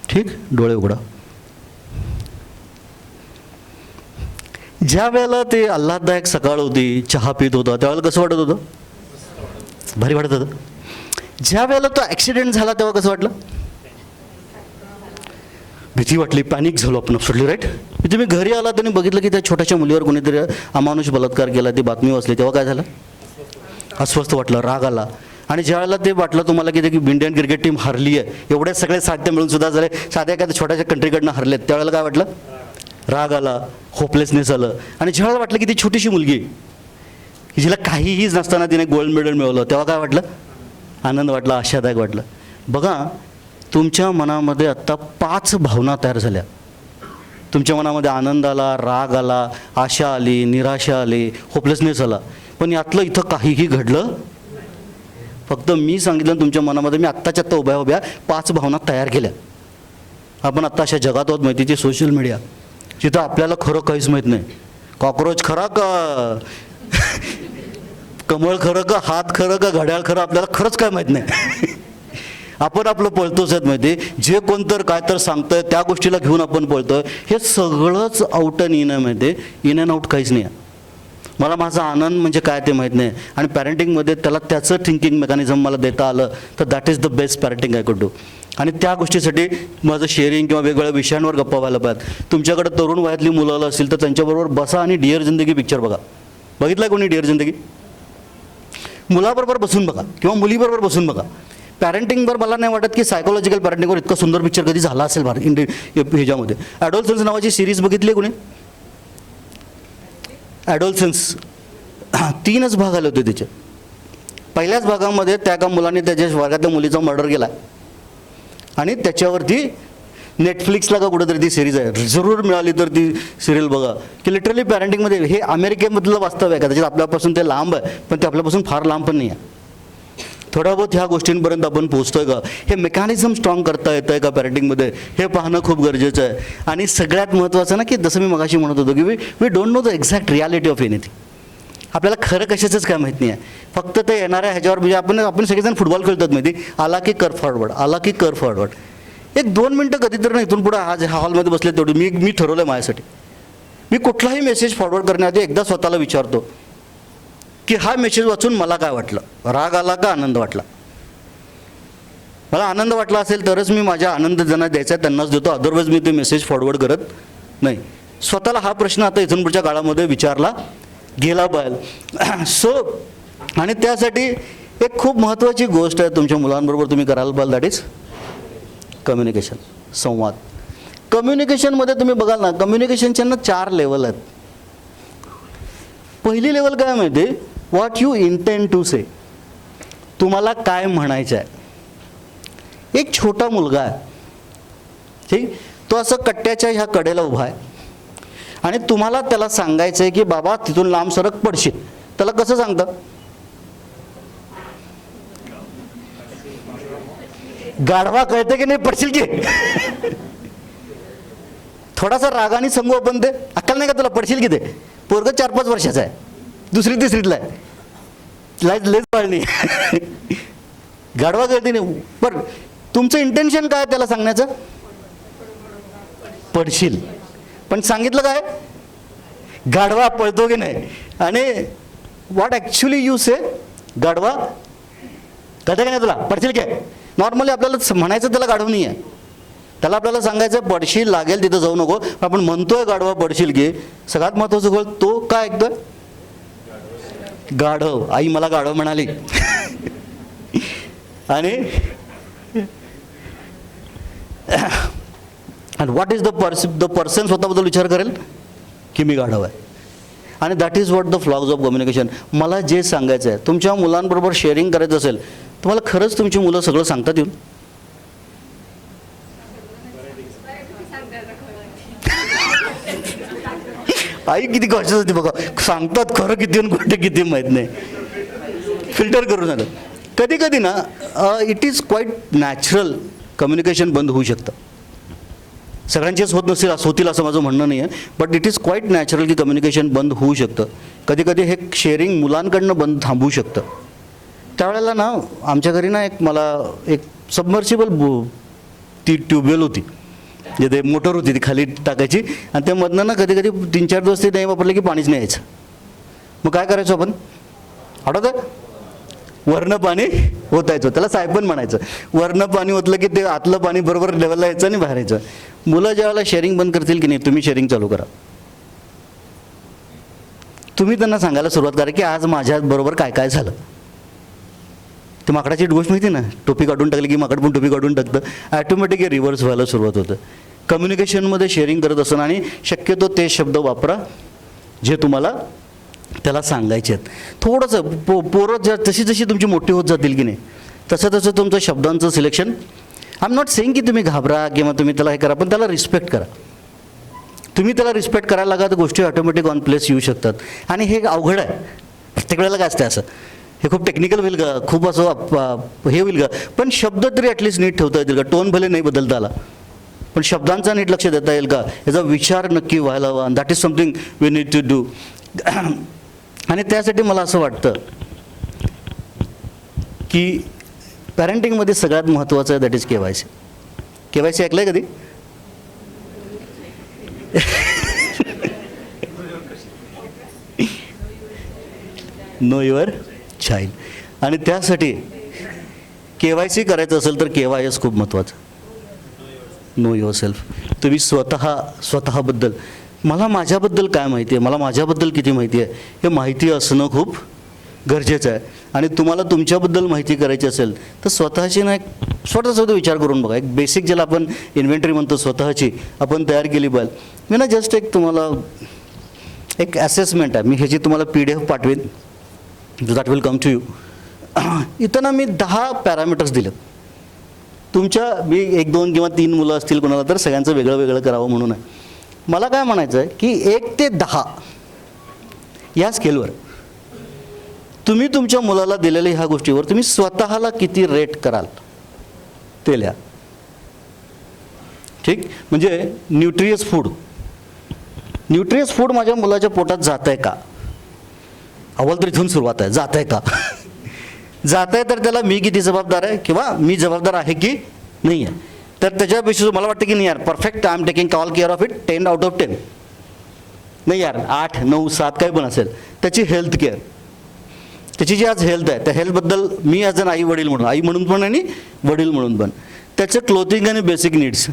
B: ठीक, डोळे उघडा. ज्या वेळेला ते आल्हाददायक सकाळ होती, चहा पित होता, त्यावेळेला कसं वाटत होतं? भारी वाटत होतं. ज्या वेळेला तो ॲक्सिडेंट झाला तेव्हा कसं वाटलं? भीती वाटली, पॅनिक झालो आपण सुटली, राईट. तुम्ही घरी आला आणि बघितलं की त्या छोट्याशा मुलीवर कोणीतरी अमानुष बलात्कार केला, ती बातमी वाचली, तेव्हा काय झालं? अस्वस्थ वाटलं, राग आला. आणि ज्या वेळेला ते वाटलं तुम्हाला की इंडियन क्रिकेट टीम हरली आहे, एवढे सगळे साहित्य मिळून सुद्धा जर साध्या एखाद्या छोट्याशा कंट्रीकडनं हरलेत, त्यावेळेला काय वाटलं? राग आला, होपलेसनेस आलं. आणि ज्या वेळेला वाटलं की ती छोटीशी मुलगी की जिला काहीही नसताना तिने गोल्ड मेडल मिळवलं, तेव्हा काय वाटलं? आनंद वाटला, आशादायक वाटलं. बघा, तुमच्या मनामध्ये आत्ता 5 भावना तयार झाल्या. तुमच्या मनामध्ये आनंद आला, राग आला, आशा आली, निराशा आली, होपलेसनेस आला. पण यातलं इथं काहीही घडलं. फक्त मी सांगितलं तुमच्या मनामध्ये, मी आत्ताच्या आत्ता उभ्या उभ्या 5 भावना तयार केल्या. आपण आत्ता अशा जगात आहोत माहितीची, सोशल मीडिया, जिथं आपल्याला खरं काहीच माहीत नाही. कॉक्रोच खरा का कमळ खरं का, हात खरं का, घड्याळ खरं, आपल्याला खरंच काय माहीत नाही. आपण आपलं पळतोच आहेत माहिती, जे कोण तर काय तर सांगतंय त्या गोष्टीला घेऊन आपण पळतोय. हे सगळंच आउट अँड इन आहे माहिती, इन अँड आउट काहीच नाही आहे. मला माझा आनंद म्हणजे काय ते माहीत नाही. आणि पॅरेंटिंगमध्ये त्याला त्याचं थिंकिंग मेकॅनिझम मला देता आलं तर that is the best parenting I could do. आणि त्या गोष्टीसाठी माझं शेअरिंग किंवा वेगवेगळ्या विषयांवर गप्पा व्हायला पाहिजे. तुमच्याकडे तरुण वयातली मुलं असतील तर त्यांच्याबरोबर बसा आणि डिअर जिंदगी पिक्चर बघा. बघितला कोणी डिअर जिंदगी? मुलाबरोबर बसून बघा किंवा मुलीबरोबर बसून बघा. पॅरेंटिंगवर मला नाही वाटत की सायकोलॉजिकल पॅरेंटिंगवर इतका सुंदर पिक्चर कधी झाला असेल भारत ह्याच्यामध्ये. ॲडोलसन्स नावाची सिरीज बघितली कोणी? ॲडोलसन्स 3च भाग आले होते त्याचे. पहिल्याच भागामध्ये त्या एका मुलाने त्याच्या वर्गातल्या मुलीचा मर्डर केला आणि त्याच्यावरती नेटफ्लिक्सला का कुठेतरी ती सिरीज आहे, जरूर मिळाली तर ती सिरियल बघा. की लिटरली पॅरेंटिंगमध्ये हे अमेरिकेमधलं वास्तव आहे का? त्याच्यात आपल्यापासून ते लांब आहे, पण ते आपल्यापासून फार लांब पण नाही आहे. थोडा बहुत ह्या गोष्टींपर्यंत आपण पोहोचतोय का, हे मेकॅनिझम स्ट्रॉंग करता येतं आहे का पॅरेंटिंगमध्ये, हे पाहणं खूप गरजेचं आहे. आणि सगळ्यात महत्त्वाचं ना की जसं मी मगाशी म्हणत होतो की we don't know the exact reality of anything. आपल्याला खरं कशाचंच काय माहीत नाही आहे. फक्त ते येणाऱ्या ह्याच्यावर म्हणजे आपण सगळेजण फुटबॉल खेळतात माहिती, आला की कर फॉरवर्ड, आला की कर फॉरवर्ड. 1-2 मिनटं कधीतरी ना इथून पुढे आज ह्या हॉलमध्ये बसले तेवढी मी ठरवलं माझ्यासाठी, मी कुठलाही मेसेज फॉरवर्ड करण्याआधी एकदा स्वतःला विचारतो की हा मेसेज वाचून मला काय वाटलं, राग आला का आनंद वाटला. मला आनंद वाटला असेल तरच मी माझ्या आनंद ज्यांना द्यायचा आहे त्यांनाच देतो, अदरवाईज मी ते मेसेज फॉरवर्ड करत नाही. स्वतःला हा प्रश्न आता इथून पुढच्या काळामध्ये विचारला गेला पाहिजे. सो आणि त्यासाठी एक खूप महत्त्वाची गोष्ट आहे तुमच्या मुलांबरोबर तुम्ही करायला पाहिजे, दॅट इज कम्युनिकेशन, संवाद. कम्युनिकेशनमध्ये तुम्ही बघाल ना, कम्युनिकेशनच्या ना 4 लेवल आहेत. पहिली लेवल काय माहिती, व्हॉट यू इंटेंड टू से, तुम्हाला काय म्हणायचं आहे. एक छोटा मुलगा आहे, ठीक, तो असं कट्ट्याच्या ह्या कडेला उभा आहे आणि तुम्हाला त्याला सांगायचं आहे की बाबा तिथून लांब सरक पडशील. त्याला कसं सांगतं? गाढवा कळतं की नाही पडशील की. थोडासा रागाने सांगू आपण, ते अक्कल नाही का तुला, पडशील की. ते पोरगं 4-5 वर्षाचं आहे, 2री-3रीतला आहे, लेच पाळणी. गाढवा कळते नाही. बरं, तुमचं इंटेन्शन काय त्याला सांगण्याचं? पडशील. पण सांगितलं काय? गाढवा पळतो की नाही. आणि व्हॉट ॲक्च्युली यू से, गाढवा कळतं की नाही तुला, पडशील काय. नॉर्मली आपल्याला म्हणायचं त्याला गाढव नाही आहे, त्याला आपल्याला सांगायचं पडशील, लागेल तिथं जाऊ नको. आपण म्हणतोय गाढवा पडशील की, सगळ्यात महत्त्वाचं गोष्ट तो काय ऐकतोय? गाढव. आई मला गाढव म्हणाली. आणि व्हॉट इज द पर्सन स्वतःबद्दल विचार करेल की मी गाढव आहे. आणि that is what the flogs of communication. मला जे सांगायचं आहे, तुमच्या मुलांबरोबर शेअरिंग करायचं असेल, तुम्हाला खरंच तुमची मुलं सगळं सांगतात येऊन? आई किती कॉशियस होती बघा, सांगतात खरं किती आणि खोटं किती माहीत नाही, फिल्टर करून आलं. कधी कधी ना it is quite natural communication बंद होऊ शकतं. सगळ्यांचेच होतील असं माझं म्हणणं नाही आहे, but it is quite natural की कम्युनिकेशन बंद होऊ शकतं. कधी कधी हे शेअरिंग मुलांकडनं बंद थांबवू शकतं. त्यावेळेला ना आमच्या घरी ना मला एक सबमर्सिबल ती ट्यूबवेल होती, जे ते मोटर होती ती खाली टाकायची, आणि त्यामधनं ना कधी कधी 3-4 दिवस ते नाही वापरलं की पाणीच नाही यायचं. मग काय करायचो आपण, आठवत आहे, वरनं पाणी ओतायचं, त्याला सायपन म्हणायचं. वरनं पाणी ओतलं की ते आतलं पाणी बरोबर लेवलला यायचं आणि बाहेर यायचं. मुलं ज्यावेळेला शेअरिंग बंद करतील की नाही, तुम्ही शेअरिंग चालू करा. तुम्ही त्यांना सांगायला सुरुवात करा की आज माझ्याबरोबर काय काय झालं. ते माकडाची गोष्ट माहिती ना, टोपी काढून टाकली की माकड पण टोपी काढून टाकतं. ॲटोमॅटिक रिव्हर्स व्हायला सुरुवात होतं. कम्युनिकेशनमध्ये शेअरिंग करत असताना आणि शक्यतो ते शब्द वापरा जे तुम्हाला त्याला सांगायचे आहेत. थोडंसं पोरं जशी जशी तुमची मोठी होत जातील की नाही, तसं तसं तुमचं शब्दांचं selection, I am not saying की तुम्ही घाबरा किंवा तुम्ही त्याला हे करा, पण त्याला रिस्पेक्ट करा. तुम्ही त्याला रिस्पेक्ट करायला लागा तर गोष्टी ऑटोमॅटिक ऑन प्लेस येऊ शकतात. आणि हे अवघड आहे, प्रत्येक वेळेला काय असतं असं, हे खूप टेक्निकल होईल का, खूप असं हे होईल का, पण शब्द तरी ॲटलिस्ट नीट ठेवता येतील का. टोन भले नाही बदलता आला, पण शब्दांचा नीट लक्ष देता येईल का, याचा विचार नक्की व्हायला हवा. That is something we need to do. आणि त्यासाठी मला असं वाटतं की पॅरेंटिंगमध्ये सगळ्यात महत्त्वाचं आहे दॅट इज KYC. KYC ऐकलं आहे कधी? Know your child. आणि त्यासाठी KYC करायचं असेल तर KYS खूप महत्त्वाचं. Know your self. तुम्ही स्वतःबद्दल, मला माझ्याबद्दल काय माहिती आहे, मला माझ्याबद्दल किती माहिती आहे, हे माहिती असणं खूप गरजेचं आहे. आणि तुम्हाला तुमच्याबद्दल माहिती करायची असेल तर स्वतःची ना एक स्वतः विचार करून बघा. एक बेसिक ज्याला आपण इन्व्हेंटरी म्हणतो स्वतःची, आपण तयार केली पाहिजे. मी ना जस्ट एक तुम्हाला एक असेसमेंट आहे, मी ह्याची तुम्हाला PDF पाठवेन, that will come to you. इथं ना मी 10 पॅरामीटर्स दिलेत तुमच्या. मी 1, 2 किंवा 3 मुलं असतील कोणाला तर सगळ्यांचं वेगळं वेगळं करावं म्हणून आहे. मला काय म्हणायचं आहे की 1 ते 10 या स्केलवर तुम्ही तुमच्या मुलाला दिलेल्या ह्या गोष्टीवर तुम्ही स्वतःला किती रेट कराल ते लिहा. ठीक, म्हणजे न्यूट्रियस फूड माझ्या मुलाच्या पोटात जात आहे का, अव्वल तर इथून सुरुवात आहे, जात आहे का. जात आहे तर त्याला मी किती जबाबदार आहे किंवा मी जबाबदार आहे की नाही आहे. तर त्याच्या बेसिस मला वाटतं की नाही यार perfect I am taking all care of it, 10 out of 10. नाही यार 8, 9, 7 काही पण असेल. त्याची हेल्थ केअर, त्याची जी आज हेल्थ आहे त्या हेल्थबद्दल मी ॲज अन आई म्हणून पण आणि वडील म्हणून पण, त्याचं क्लोथिंग आणि बेसिक नीड्स,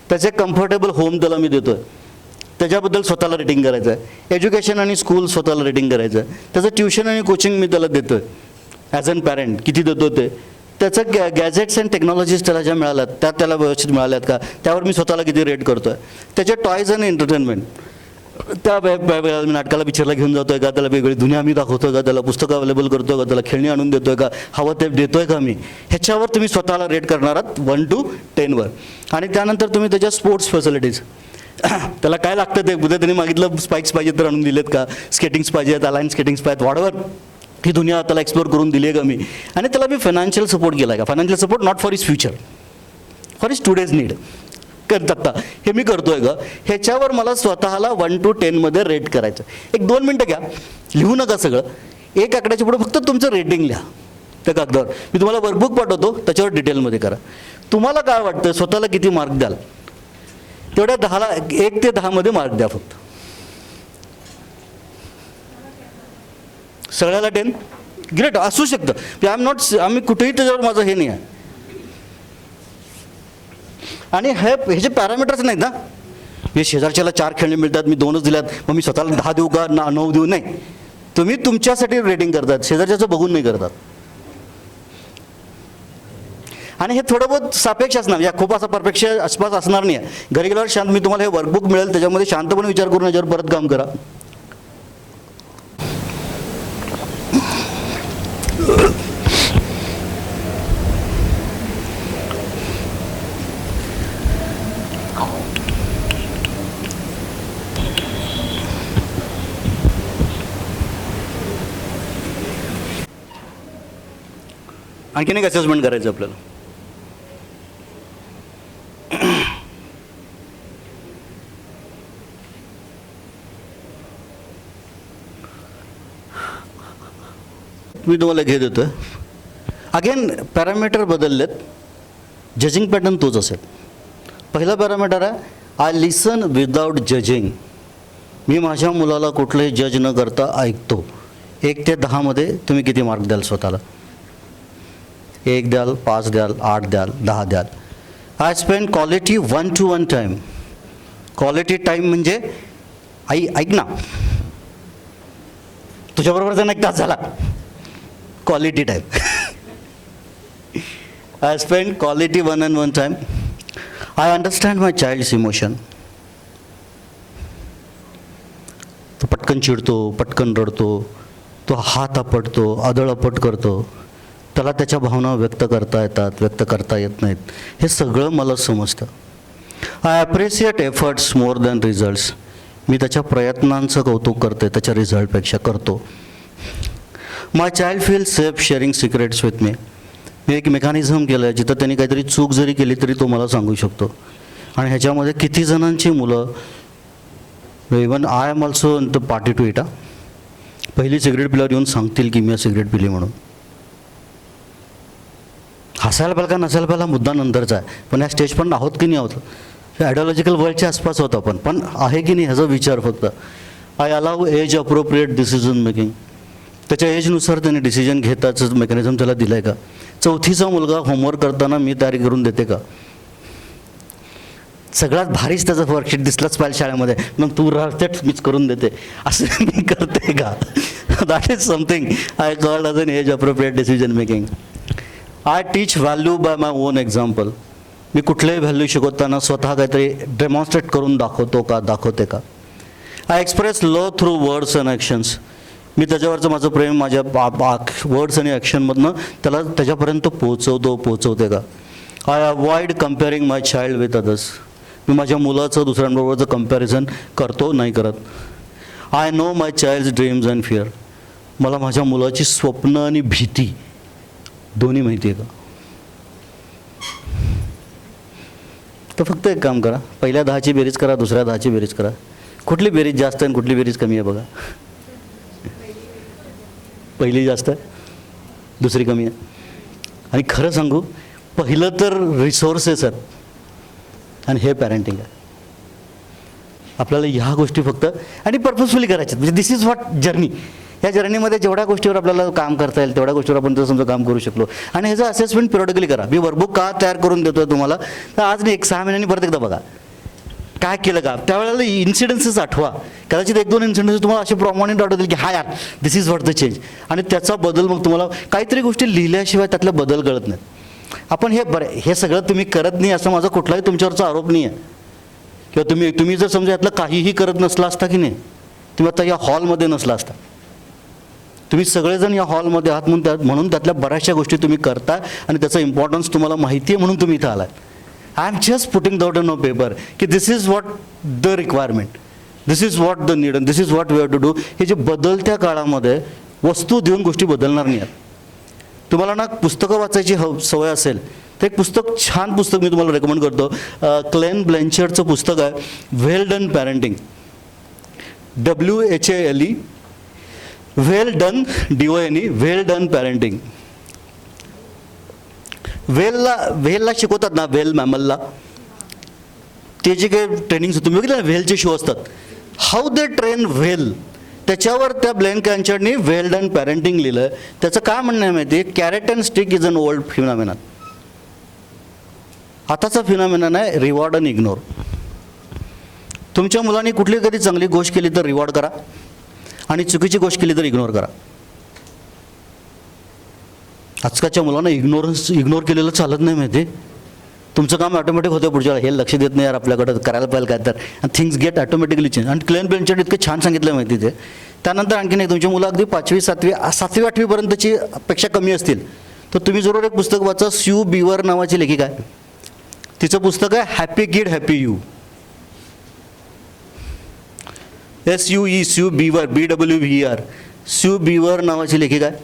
B: त्याचे कम्फर्टेबल होम त्याला मी देतो आहे, त्याच्याबद्दल स्वतःला रेटिंग करायचं आहे. एज्युकेशन आणि स्कूल स्वतःला रेटिंग करायचं आहे. त्याचं ट्युशन आणि कोचिंग मी त्याला देतो आहे ॲज अन पॅरेंट, किती देतो ते. त्याचं गॅजेट्स अँड टेक्नॉलॉजीज त्याला ज्या मिळाल्यात त्या त्याला व्यवस्थित मिळाल्यात का, त्यावर मी स्वतःला किती रेट करतो आहे. त्याचे टॉयज आणि एंटरटेनमेंट, त्या मी नाटकाला पिक्चरला घेऊन जातो आहे का, त्याला वेगळी दुनिया मी दाखवतो आहे का, त्याला पुस्तकं अवेलेबल करतो आहे का, त्याला खेळणी आणून देतो आहे का, हवं ते देतो आहे का मी, ह्याच्यावर तुम्ही स्वतःला रेट करणार आहात 1 to 10वर. आणि त्यानंतर तुम्ही त्याच्या स्पोर्ट्स फॅसिलिटीज, त्याला काय लागतं ते, उद्या त्यांनी मागितलं स्पाइक्स पाहिजेत तर आणून दिलेत का, स्केटिंग्स पाहिजेत, अलाइन स्केटिंग्स पाहिजेत, वॉडवर ही दुनिया त्याला एक्सप्लोर करून दिली आहे का मी. आणि त्याला मी फायनान्शियल सपोर्ट केला आहे का, financial support not for his future, for his today's need करतात हे मी करतो आहे का. ह्याच्यावर मला स्वतःला 1 to 10मध्ये रेट करायचं. एक 2 मिनटं घ्या, लिहू नका सगळं, एक आकड्याच्या पुढे फक्त तुमचं रेटिंग लिहा त्या कागदावर. मी तुम्हाला वर्कबुक पाठवतो, त्याच्यावर डिटेलमध्ये करा. तुम्हाला काय वाटतं स्वतःला किती मार्क द्याल, तेवढ्या 10ला 1 ते 10मध्ये मार्क द्या फक्त. सगळ्याला 10 ग्रेट असू शकतं. आय एम नॉट, आम्ही कुठेही त्याच्यावर माझं हे नाही आहे. आणि ह्याचे पॅरामीटर्स नाहीत ना, हे शेजारच्याला 4 खेळणे मिळतात मी 2च दिल्यात मग मी स्वतःला 10 देऊ का 9 देऊ, नाही. तुम्ही तुमच्यासाठी रेटिंग करतात, शेजारच्याचं बघून नाही करतात. आणि हे थोडं बहुत सापेक्ष असणार, या खूप असा परफेक्ट आसपास असणार नाही आहे. घरी गेल्यावर शांत, मी तुम्हाला हे वर्कबुक मिळेल त्याच्यामध्ये शांतपणे विचार करून याच्यावर परत काम करा. आणखीन एक असेसमेंट करायचं आपल्याला. मी तुम्हाला घे देतो. अगेन पॅरामीटर बदललेत, जजिंग पॅटर्न तोच असेल. पहिला पॅरामीटर आहे आय लिसन विदाउट जजिंग. मी माझ्या मुलाला कुठलंही जज न करता ऐकतो. 1 ते 10 मध्ये तुम्ही किती मार्क द्याल स्वतःला? 1 द्याल, 5 द्याल, 8 द्याल, 10 द्याल. I spend quality 1-to-1 time. Quality time म्हणजे आई ऐक ना, तुझ्याबरोबर 1 तास झाला, quality time. I spend quality 1-on-1 time. I understand my child's emotion. तो पटकन चिडतो, पटकन रडतो, तो हात आपटतो, अदळअपट करतो, त्याला त्याच्या भावना व्यक्त करता येतात, व्यक्त करता येत नाहीत, हे सगळं मला समजतं. I appreciate efforts more than results. मी त्याच्या प्रयत्नांचं कौतुक करते, त्याच्या रिझल्टपेक्षा करतो. My child feel safe sharing secrets with me. मी एक मेकॅनिझम केलं आहे जिथं त्यांनी काहीतरी चूक जरी केली तरी तो मला सांगू शकतो. आणि ह्याच्यामध्ये किती जणांची मुलं, even I am also in the party to it. पहिली सिगरेट पिल्यावर येऊन सांगतील की मी सिगरेट पिली म्हणून. हसायला पाहिलं का नसायला पाहिला मुद्दा नंतरचा आहे, पण या स्टेज पण आहोत की नाही आहोत, आयडिओलॉजिकल वर्ल्डच्या आसपास होतं आपण, पण आहे की नाही ह्याचा विचार फक्त. I allow age appropriate decision making. त्याच्या एजनुसार त्याने डिसिजन घेताचं मेकॅनिझम त्याला दिलं आहे का? 4थीचा मुलगा होमवर्क करताना मी तयारी करून देते का? सगळ्यात भारीच त्याचं वर्कशीट दिसलंच पाहिजे शाळेमध्ये, मग तू राहतेच मीच करून देते असं मी करते का? That is something I called as an age appropriate decision making. I teach value by my own example. मी कुठलेही व्हॅल्यू शिकवताना स्वतः काहीतरी डेमॉन्स्ट्रेट करून दाखवतो का, दाखवते का? I express love through words and actions. मी त्याच्यावरचं माझं प्रेम माझ्या वर्ड्स आणि ॲक्शनमधनं त्याला त्याच्यापर्यंत पोचवते का? I avoid comparing my child with others. मी माझ्या मुलाचं दुसऱ्यांबरोबरचं कम्पॅरिझन करतो नाही करत. I know my child's dreams and fear. मला माझ्या मुलाची स्वप्न आणि भीती दोन्ही माहिती आहे का? तर फक्त एक काम करा, पहिल्या 10ची बेरीज करा, दुसऱ्या 10ची बेरीज करा. कुठली बेरीज जास्त आहे आणि कुठली बेरीज कमी आहे बघा. पहिली जास्त आहे, दुसरी कमी आहे. आणि खरं सांगू, पहिलं तर रिसोर्सेस आहेत आणि हे पॅरेंटिंग आहे. आपल्याला ह्या गोष्टी फक्त आणि पर्पजफुली करायच्यात. म्हणजे दिस इज व्हॉट जर्नी. या जर्नीमध्ये जेवढ्या गोष्टीवर आपल्याला काम करता येईल तेवढ्या गोष्टीवर आपण समजा काम करू शकलो. आणि ह्याचं असेसमेंट पिरियडिकली करा. मी वर्कबुक का तयार करून देतो आहे तुम्हाला, तर आज नाही 1-6 महिन्यांनी परत एकदा बघा काय केलं का. त्यावेळेला इन्सिडेन्सेस आठवा. कदाचित 1-2 इन्सिडेन्सेस तुम्हाला असे प्रॉमिनंट आठवतील की हा यार दिस इज व्हॉट द चेंज. आणि त्याचा बदल मग तुम्हाला काहीतरी गोष्टी लिहिल्याशिवाय त्यातला बदल कळत नाही. आपण हे सगळं तुम्ही करत नाही असं माझा कुठलाही तुमच्यावरचा आरोप नाही आहे. किंवा तुम्ही जर समजा यातलं काहीही करत नसला असता की नाही, तुम्ही आता या हॉलमध्ये नसला असता. तुम्ही सगळेजण या हॉलमध्ये आहात म्हणून त्यातल्या बऱ्याचशा गोष्टी तुम्ही करता आणि त्याचा इम्पॉर्टन्स तुम्हाला माहिती आहे म्हणून तुम्ही इथं आलात. I am just putting the out on a paper की this is what the requirement, this is what the need, this is what we have to do. हे जे बदलत्या काळामध्ये वस्तू देऊन गोष्टी बदलणार नाही आहेत. तुम्हाला ना पुस्तकं वाचायची सवय असेल तर एक पुस्तक, छान पुस्तक मी तुम्हाला रेकमेंड करतो. क्लेन ब्लँचर्डचं पुस्तक आहे वेल डन पॅरेंटिंग. WHALE वेल डन DONE वेल डन पॅरेंटिंग. व्हेलला शिकवतात ना, व्हेल मॅमलला, ते जे काही ट्रेनिंग तुम्ही बघितलं ना व्हेलचे शो असतात, हाऊ दे ट्रेन व्हेल, त्याच्यावर त्या ब्लेन ब्लँचर्डनी वेल डन पॅरेंटिंग लिहिलं. त्याचं काय म्हणणं आहे माहिती आहे, carrot and stick is an old phenomenon. आताचा फिनॉमिनन आहे रिवॉर्ड अँड इग्नोर. तुमच्या मुलांनी कुठली कधी चांगली गोष्ट केली तर रिवॉर्ड करा आणि चुकीची गोष्ट केली तर इग्नोर करा. आजकालच्या मुलांना इग्नोर केलेलं चालत नाही माहिती. तुमचं काम ऑटोमॅटिक होतं पुढच्या हे लक्ष देत नाही यार आपल्याकडं करायला पाहिजे काय तर, आणि थिंग्स गेट ऑटोमॅटिकली चेंज. आणि क्लेन ब्लँचर्ड इतकं छान सांगितलं माहिती ते. त्यानंतर आणखीन एक, तुमची मुलं अगदी 5वी 7वी 8वीपर्यंतची पेक्षा कमी असतील तर तुम्ही जरूर एक पुस्तक वाचा. स्यू बीवर नावाची लेखिका आहे, तिचं पुस्तक आहे happy kid happy you. SUE Sue Beever BWER. Sue Beever नावाची लेखिका आहे,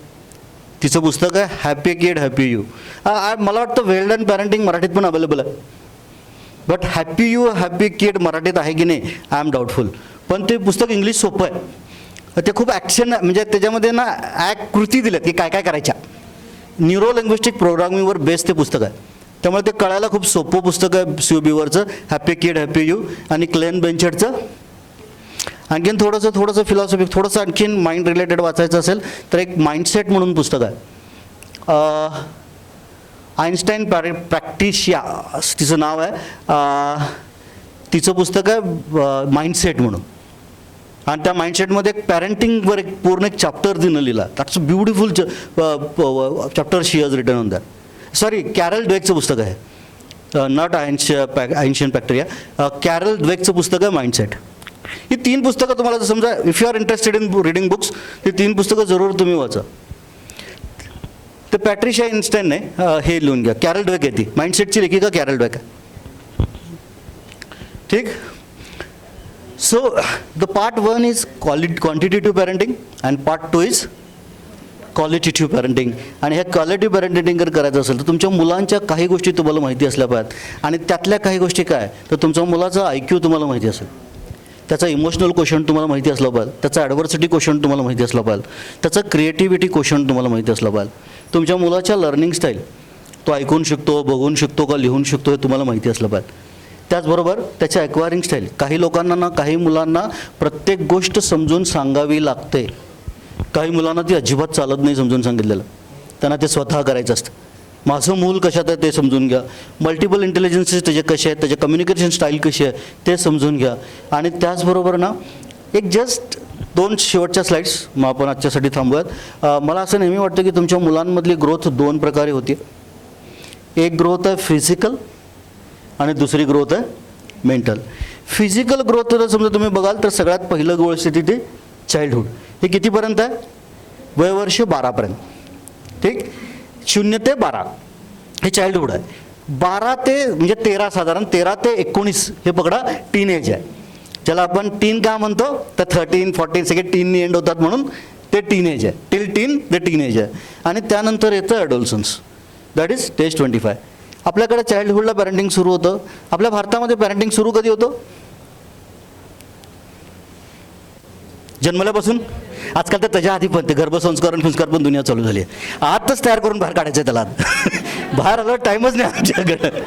B: तिचं पुस्तक आहे हॅपी किड हॅपी यू. मला वाटतं वेल डन पॅरेंटिंग मराठीत पण अवेलेबल आहे, बट हॅपी यू हॅपी किड मराठीत आहे की नाही आय एम डाऊटफुल. पण ते पुस्तक इंग्लिश सोपं आहे, ते खूप ॲक्शन म्हणजे त्याच्यामध्ये ना कृती दिल्यात की काय काय करायच्या. न्यूरो लिंग्विस्टिक प्रोग्रामिंगवर बेस ते पुस्तक आहे, त्यामुळे ते कळायला खूप सोपं पुस्तक आहे. CUBवरचं हॅपी किड हॅपी यू. आणि क्लेन बेंचर्डचं आणखीन थोडंसं फिलॉसॉफी, थोडंसं आणखीन माइंड रिलेटेड वाचायचं असेल तर एक माइंडसेट म्हणून पुस्तक आहे. आइन्स्टाईन प्रॅक्टिशिया तिचं नाव आहे. तिचं पुस्तक आहे माइंडसेट म्हणून. आणि त्या माइंडसेटमध्ये एक पॅरेंटिंगवर एक पूर्ण एक चॅप्टर तिनं लिहिला. That's a beautiful chapter she has written on that. Sorry, Carol ड्वेकचं पुस्तक आहे, नॉट आयन्शियन बॅक्टेरिया. कॅरल ड्वेकचं पुस्तक आहे माइंडसेट. ही 3 पुस्तकं तुम्हाला जर समजा if you are interested in reading books, ही 3 पुस्तकं जरूर तुम्ही वाचा. ते पॅट्रिशिया आइन्स्टाईन नाही, हे लिहून घ्या, कॅरल ड्वेक आहे ती. माइंडसेटची लेखिका कॅरल ड्वेक आहे. ठीक. So the part 1 is quantitative parenting and part 2 is qualitative parenting. आणि हे क्वालिटी पॅरेंटिंग जर करायचं असेल तर तुमच्या मुलांच्या काही गोष्टी तुम्हाला माहिती असल्या पाहिजेत. आणि त्यातल्या काही गोष्टी काय तर तुमच्या मुलाचा IQ तुम्हाला माहिती असेल, त्याचा इमोशनल क्वेश्चन तुम्हाला माहिती असलं पाहिजे, त्याचा ॲडव्हर्सिटी क्वेश्चन तुम्हाला माहिती असलं पाहिजे, त्याचं क्रिएटिव्हिटी क्वेश्चन तुम्हाला माहिती असलं पाहिजे. तुमच्या मुलाच्या लर्निंग स्टाईल, तो ऐकून शिकतो, बघून शिकतो का लिहून शिकतो हे तुम्हाला माहिती असलं पाहिजे. त्याचबरोबर त्याच्या ॲक्वायरिंग स्टाईल, काही लोकांना ना काही मुलांना प्रत्येक गोष्ट समजून सांगावी लागते, काही मुलांना ती अजिबात चालत नाही समजून सांगितलेलं, त्यांना ते स्वतः करायचं असतं. माझं मूल कशात आहे ते समजून घ्या, मल्टिपल इंटेलिजन्सेस त्याचे कसे आहेत, त्याचे कम्युनिकेशन स्टाईल कशी आहे ते समजून घ्या. आणि त्याचबरोबर ना एक जस्ट 2 शेवटच्या स्लाईड्स मग आपण आजच्यासाठी थांबूयात. मला असं नेहमी वाटतं की तुमच्या मुलांमधली ग्रोथ 2 प्रकारे होती. एक ग्रोथ आहे फिजिकल आणि दुसरी ग्रोथ आहे मेंटल. फिजिकल ग्रोथ जर समजा तुम्ही बघाल तर सगळ्यात पहिलं गोष्ट येते ते चाइल्डहूड. हे कितीपर्यंत आहे, वयवर्ष 12पर्यंत. ठीक, 0 ते 12 हे चाइल्डहूड आहे. 12 ते म्हणजे 13 साधारण 13 ते 19 हे पकडा टीन एज आहे, ज्याला आपण टीन का म्हणतो तर 13, 14 सगळे टीननी एंड होतात म्हणून ते टीन एज आहे. टिल टीन ते टीन एज आहे. आणि त्यानंतर येतं ॲडोलसन्स, दॅट इज स्टेज 25. आपल्याकडे चाइल्डहूडला पॅरेंटिंग सुरू होतं. आपल्या भारतामध्ये पॅरेंटिंग सुरू कधी होतं, जन्मल्यापासून. आजकाल तर त्याच्या आधी पण ते गर्भसंस्कार पण दुनिया चालू झाली आहे. आतच तयार करून बाहेर काढायचं आहे त्याला. बाहेर आलं टाईमच नाही आमच्याकडं.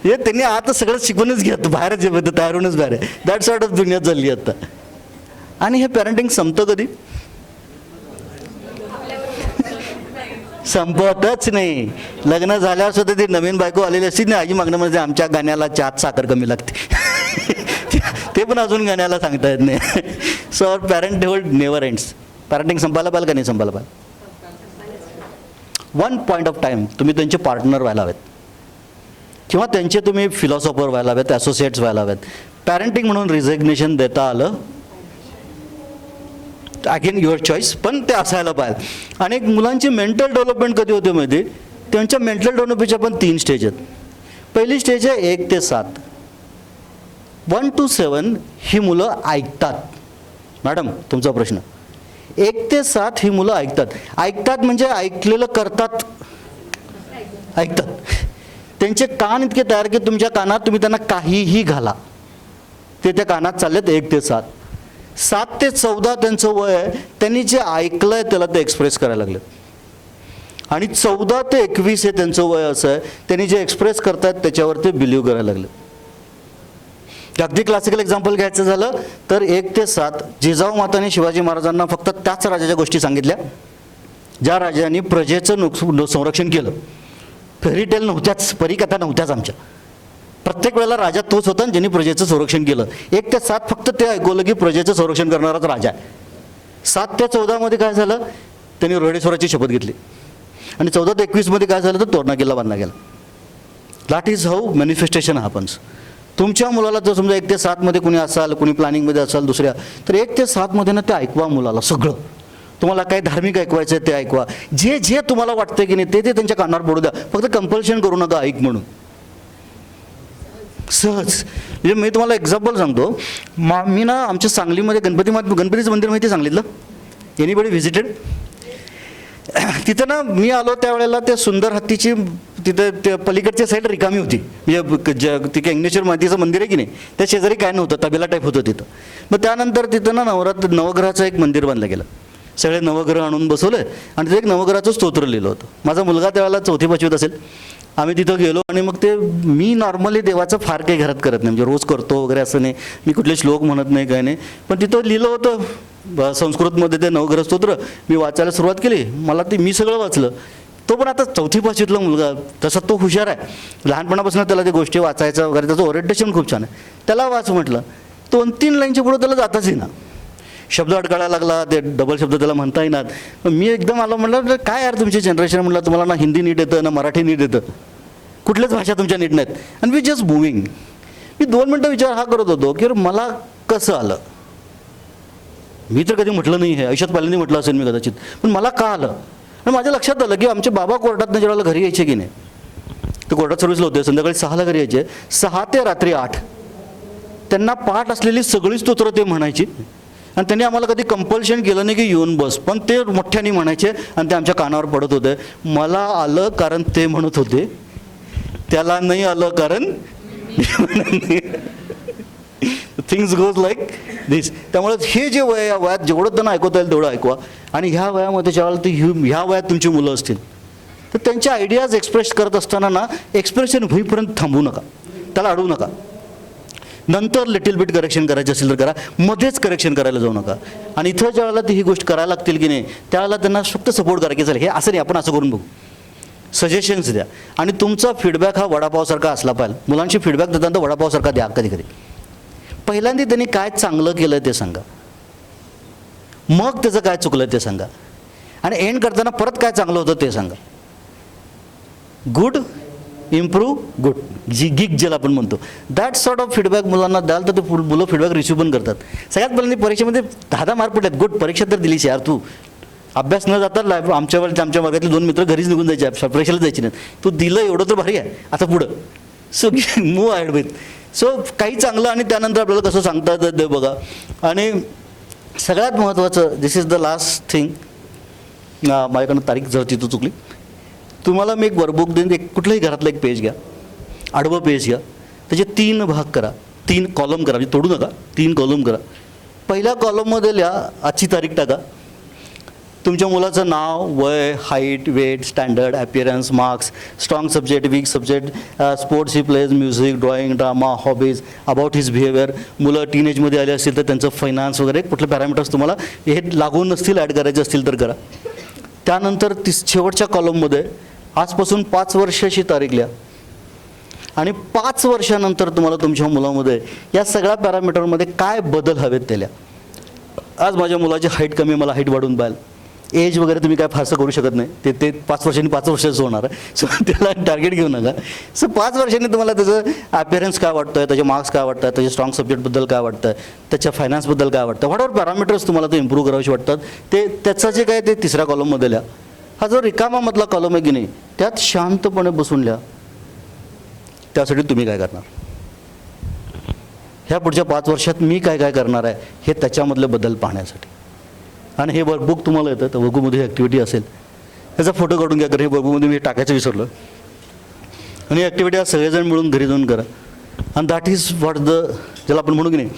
B: हे त्यांनी आतच सगळं शिकूनच घ्या, बाहेरच जे तयार होऊनच बाहेर आहे. दॅट सॉर्ट ऑफ दुनिया चालली आता. आणि हे पॅरेंटिंग संपतं कधी, संपतच नाही. लग्न झाल्यावर सुद्धा ती नवीन बायको आलेली असती ना, आजी मागणं म्हणजे आमच्या गाण्याला चहात साखर कमी लागते. ते पण अजून गाण्याला सांगता येत नाही. So parenthood never ends. Parenting संपायला पाहिजे का नाही संपायला पाहिजे. 1 पॉईंट ऑफ टाईम तुम्ही त्यांचे पार्टनर व्हायला हवेत किंवा त्यांचे तुम्ही फिलॉसॉफर व्हायला हवेत, ॲसोसिएट्स व्हायला हवेत. पॅरेंटिंग म्हणून रिझग्नेशन देता आलं, अगेन युअर चॉईस, पण ते असायला पाहिजे. आणि मुलांची मेंटल डेव्हलपमेंट कधी होते माहिती, त्यांच्या मेंटल डेव्हलपमेंटच्या पण 3 स्टेज आहेत. पहिली स्टेज आहे 1 ते 7. 1 to 7 ही मुलं ऐकतात. मॅडम तुमचा प्रश्न, 1 ते 7 ही मुलं ऐकतात म्हणजे ऐकलेलं करतात, ऐकतात. त्यांचे कान इतके तयार की तुमच्या कानात तुम्ही त्यांना काहीही घाला ते त्या कानात चाललेत. 1 ते 7. 7 ते 14 त्यांचं वय आहे, त्यांनी जे ऐकलंय त्याला ते एक्सप्रेस करायला लागले. आणि 14 ते 21 हे त्यांचं वय असं आहे, त्यांनी जे एक्सप्रेस करतात त्याच्यावर ते बिलीव्ह करायला लागले. अगदी क्लासिकल एक्झाम्पल घ्यायचं झालं तर 1 ते 7 जिजाऊ माताने शिवाजी महाराजांना फक्त त्याच राजाच्या गोष्टी सांगितल्या ज्या राजांनी प्रजेचं संरक्षण केलं. फेरीटेल नव्हत्याच, परीकथा नव्हत्याच आमच्या. प्रत्येक वेळेला राजा तोच होता ज्यांनी प्रजेचं संरक्षण केलं. 1 ते 7 फक्त ते ऐकवलं की प्रजेचं संरक्षण करणाराच राजा आहे. 7 ते 14 मध्ये काय झालं, त्यांनी रोहिडेश्वराची शपथ घेतली. आणि 14 ते 21 मध्ये काय झालं तर तोरणा किल्ला बांधला गेला. That is how manifestation happens. तुमच्या मुलाला जर समजा 1 ते 7 मध्ये कुणी असाल, कुणी प्लॅनिंगमध्ये असाल दुसऱ्या, तर 1 ते 7 मध्ये ना ते ऐकवा मुलाला सगळं. तुम्हाला काही धार्मिक ऐकवायचं आहे ते ऐकवा, जे जे तुम्हाला वाटतं की नाही ते ते त्यांच्या कानावर पडू द्या, फक्त कंपल्शन करू नका ऐक म्हणून. सहज म्हणजे मी तुम्हाला एक्झाम्पल सांगतो. मी ना आमच्या सांगलीमध्ये गणपतीचं मंदिर माहिती सांगलीतलं, एनीबडी व्हिजिटेड? तिथं ना मी आलो त्यावेळेला त्या सुंदर हत्तीची तिथं त्या पलीकडच्या साईड रिकामी होती, म्हणजे ती कॅंगनेश्वर मातीचं मंदिर आहे की नाही, त्या शेजारी काय नव्हतं, तबेला टाईप होतं तिथं. मग त्यानंतर तिथं ना नवग्रहाचं एक मंदिर बांधलं गेलं. सगळे नवग्रह आणून बसवले आणि तिथे एक नवग्रहाचं स्तोत्र लिहिलं होतं. माझा मुलगा त्यावेळेला 4थी-5वीत असेल. आम्ही तिथं गेलो आणि मग ते मी नॉर्मली देवाचं फार काही घरात करत नाही, म्हणजे रोज करतो वगैरे असं नाही, मी कुठले श्लोक म्हणत नाही काय नाही, पण तिथं लिहिलं होतं संस्कृतमध्ये ते नवग्रह स्तोत्र. मी वाचायला सुरुवात केली, मला मी सगळं वाचलं. तो पण आता 4थी-5वीतला मुलगा, तसा तो हुशार आहे, लहानपणापासून त्याला त्या गोष्टी वाचायचं वगैरे, त्याचं ओरिएंटेशन खूप छान आहे. त्याला वाच म्हटलं, 2-3 लाईनच्या पुढं त्याला जाताच येईना, शब्द अडकायला लागला, ते डबल शब्द त्याला म्हणता येणार. मी एकदम आलो, म्हटलं काय यार तुमची जनरेशन, म्हटलं तुम्हाला ना हिंदी नीट येतं ना मराठी नीट येतं, कुठल्याच भाषा तुमच्या नीट नाहीत, आणि वी जस्ट मुव्हिंग. मी 2 मिनटं विचार हा करत होतो की मला कसं आलं. मी तर कधी म्हटलं नाही हे, आयुष्यात पहिल्यांदा म्हटलं असेल मी कदाचित, पण मला का आलं. आणि माझ्या लक्षात आलं की आमचे बाबा कोर्टातनं जेव्हा घरी यायचे की नाही, ते कोर्टात सर्व्हिसला होते, संध्याकाळी 6ला घरी यायचे, 6 ते रात्री 8 त्यांना पाठ असलेली सगळी स्तोत्र ते म्हणायची. आणि त्यांनी आम्हाला कधी कंपल्शन केलं नाही की येऊन बस, पण ते मोठ्याने म्हणायचे आणि ते आमच्या कानावर पडत होते. मला आलं कारण ते म्हणत होते, त्याला नाही आलं कारण थिंग्स गोज लाईक दिस. त्यामुळे हे जे वय या वयात जेवढं त्यांना ऐकवता येईल तेवढं ऐकवा. आणि ह्या वयामध्ये ज्यावेळेला ते ह्या वयात तुमची मुलं असतील तर त्यांच्या आयडियाज एक्सप्रेस करत असताना ना एक्सप्रेशन होईपर्यंत थांबू नका, त्याला अडवू नका. नंतर लिटिल बिट करेक्शन करायचं असेल तर करा, मध्येच करेक्शन करायला जाऊ नका. आणि इथं ज्यावेळेला ती ही गोष्ट करायला लागतील की नाही त्यावेळेला त्यांना फक्त सपोर्ट करा की चालेल हे असं नाही, आपण असं करून बघू, सजेशन्स द्या. आणि तुमचा फीडबॅक हा वडापावसारखा असला पाहिजे. मुलांची फीडबॅक देताना वडापावसारखा द्या. कधी कधी पहिल्यांदा त्यांनी काय चांगलं केलं ते सांगा, मग त्याचं काय चुकलं ते सांगा, आणि एंड करताना परत काय चांगलं होतं ते सांगा. गुड, इम्प्रूव्ह, गुड, गिग ज्याला आपण म्हणतो, दॅट सॉर्ट ऑफ फीडबॅक मुलांना द्याल तर ते मुलं फीडबॅक रिसिव्ह पण करतात. सगळ्यात पहिल्यांदा परीक्षेमध्ये 10 मार्क पडलेत, गुड, परीक्षा तर दिलीस यार तू. अभ्यास न जाता आमच्या वर्गातले 2 मित्र घरीच निघून जायचे, परीक्षेला जायचे नाहीत. तू दिलं एवढं तर भारी आहे, आता पुढं so move ahead with. So काही चांगलं आणि त्यानंतर आपल्याला कसं सांगता येतं ते बघा. आणि सगळ्यात महत्त्वाचं, दिस इज द लास्ट थिंग, माझ्याकडनं तारीख जर तिथं चुकली, तुम्हाला मी एक वर्कबुक देईन, एक कुठल्याही घरातलं एक पेज घ्या, आडवं पेज घ्या, त्याचे 3 भाग करा, 3 कॉलम करा, म्हणजे तोडू नका, 3 कॉलम करा. पहिल्या कॉलममध्ये लिहा आजची तारीख टाका, तुमच्या मुलाचं नाव, वय, height, weight, standard, appearance, marks, strong subject, weak subject, sports he plays, music, drawing, drama, hobbies, about his behaviour. मुलं टीनेजमध्ये आले असतील तर त्यांचं फायनान्स वगैरे कुठले पॅरामीटर्स तुम्हाला हे लागून नसतील ॲड करायचे असतील तर करा. त्यानंतर शेवटच्या कॉलममध्ये आजपासून 5 वर्षाची तारीख लिहा आणि 5 वर्षानंतर तुम्हाला तुमच्या मुलामध्ये या सगळ्या पॅरामीटरमध्ये काय बदल हवेत ते लिहा. आज माझ्या मुलाची हाईट कमी, मला हाईट वाढवून पाहिजे. एज वगैरे तुम्ही काय फारसं करू शकत नाही, ते 5 वर्षांनी 5 वर्षाचं होणार आहे. सो त्याला टार्गेट घेऊ नका. सो 5 वर्षांनी तुम्हाला त्याचं ॲपियरन्स काय वाटतं आहे, त्याचे मार्क्स काय वाटतं आहे, त्याच्या स्ट्रॉंग सब्जेक्टबद्दल काय वाटतं आहे, त्याच्या फायनान्सबद्दल काय वाटतं, व्हॉट एव्हर पॅरामीटर्स तुम्हाला ते इम्प्रूव्ह करायचे वाटतात ते त्याचं जे काय ते 3ऱ्या कॉलममध्ये लिहा. हा जो रिकामामधला कॉलम आहे की नाही त्यात शांतपणे बसून लिहा. त्यासाठी तुम्ही काय करणार, ह्या पुढच्या 5 वर्षात मी काय काय करणार आहे हे त्याच्यामधले बदल पाहण्यासाठी. आणि हे वर्कबुक तुम्हाला येतं, तर वर्कबुकमध्ये ॲक्टिव्हिटी असेल त्याचा फोटो काढून घ्या, कारण हे वर्कबुकमध्ये मी टाकायचं विसरलो. आणि ॲक्टिव्हिटी आज सगळेजण मिळून घरी जाऊन करा. आणि दॅट इज व्हॉट ज्याला आपण म्हणू की नाही,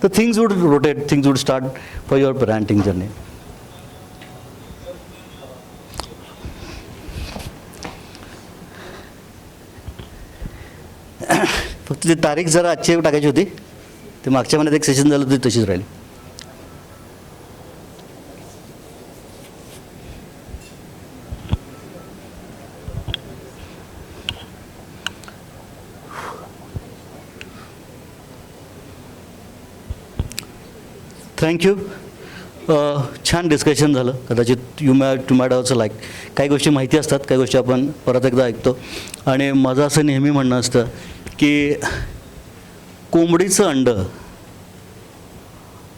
B: the things would rotate, things would start for your parenting journey. फक्त ती तारीख जरा आजची टाकायची होती, ते मागच्या महिन्यात एक सेशन झालं होती तशीच राहिली. थँक्यू. छान डिस्कशन झालं. कदाचित टू मॅड ऑल्सो लाईक, काही गोष्टी माहिती असतात, काही गोष्टी आपण परत एकदा ऐकतो. आणि माझं असं नेहमी म्हणणं असतं की कोंबडीचं अंडं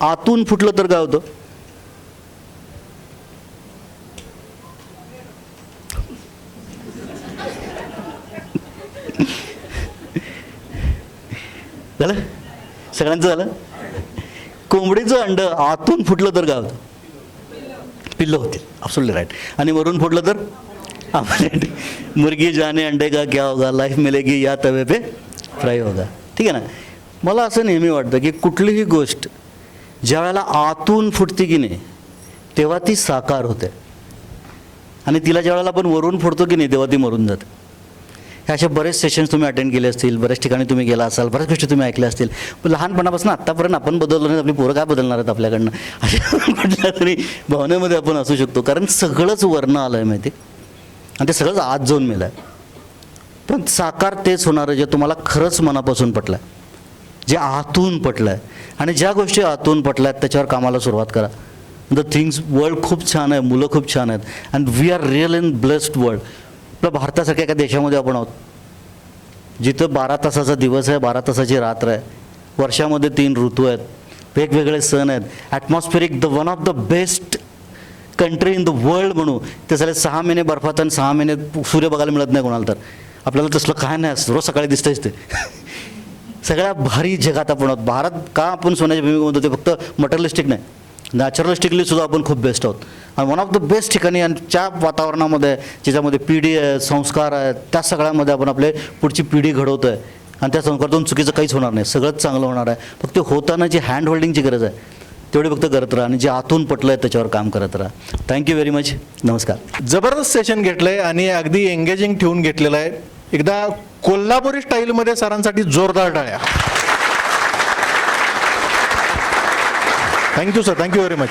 B: आतून फुटलं तर काय होतं, झालं सगळ्यांचं झालं. कोंबडीचं अंड आतून फुटलं तर काय होतं, पिल्लं होतील. Absolutely right. आणि वरून फोडलं तर आमलेट. मुर्गी जाने अंडे का क्या होगा, लाईफ मिलेगी या तवे पे फ्राय होगा. ठीक आहे ना. मला असं नेहमी वाटतं की कुठलीही गोष्ट ज्या वेळेला आतून फुटते की नाही तेव्हा ती साकार होते, आणि तिला ज्या वेळेला आपण वरून फोडतो की नाही तेव्हा ती मरून जाते. हे असे बरेच सेशन्स तुम्ही अटेंड केले असतील, बऱ्याच ठिकाणी तुम्ही गेला असाल, बऱ्याच गोष्टी तुम्ही ऐकल्या असतील. पण लहानपणापासून आत्तापर्यंत आपण बदललो नाही, आपली पोरं काय बदलणार आहेत आपल्याकडनं, अशा कुठल्या तरी भावनेमध्ये आपण असू शकतो. कारण सगळंच वर्ण आलं आहे माहिती, आणि ते सगळंच आत जाऊन मेलं आहे. पण साकार तेच होणार आहे जे तुम्हाला खरंच मनापासून पटलं आहे, जे आतून पटलं आहे. आणि ज्या गोष्टी आतून पटल्या आहेत त्याच्यावर कामाला सुरुवात करा. द थिंग्स वर्ल्ड खूप छान आहे, मुलं खूप छान आहेत, and we are real in blessed world. आपल्या भारतासारख्या एका देशामध्ये आपण आहोत जिथं 12 तासाचा दिवस आहे, 12 तासाची रात्र आहे, वर्षामध्ये 3 ऋतू आहेत, वेगवेगळे सण आहेत, atmospheric the one of the best country in the world म्हणू. ते झाले 6 महिने बर्फात आणि 6 महिने सूर्य बघायला मिळत नाही कोणाला. तर आपल्याला तसलं काय नाही, रोज सकाळी दिसतंच ते. सगळ्या भारी जगात आपण आहोत. भारत का आपण सोन्याच्या भूमी म्हणतो ते फक्त मटेरियलिस्टिक नाही, नॅचरलिस्टिकली सुद्धा आपण खूप बेस्ट आहोत. आणि वन ऑफ द बेस्ट ठिकाणी आणि त्या वातावरणामध्ये ज्याच्यामध्ये पिढी आहे, संस्कार आहेत, त्या सगळ्यामध्ये आपण आपले पुढची पिढी घडवतो आहे. आणि त्या संस्कारातून चुकीचं काहीच होणार नाही, सगळंच चांगलं होणार आहे. फक्त होताना जी हँड होल्डिंगची गरज आहे तेवढी फक्त करत राहा, आणि जे आतून पटलं आहे त्याच्यावर काम करत राहा. Thank you very much. नमस्कार.
A: जबरदस्त सेशन घेतलं आहे आणि अगदी एंगेजिंग ठेवून घेतलेलं आहे. एकदा कोल्हापुरी स्टाईलमध्ये सरांसाठी जोरदार टाळ्या. Thank you sir, thank you very much.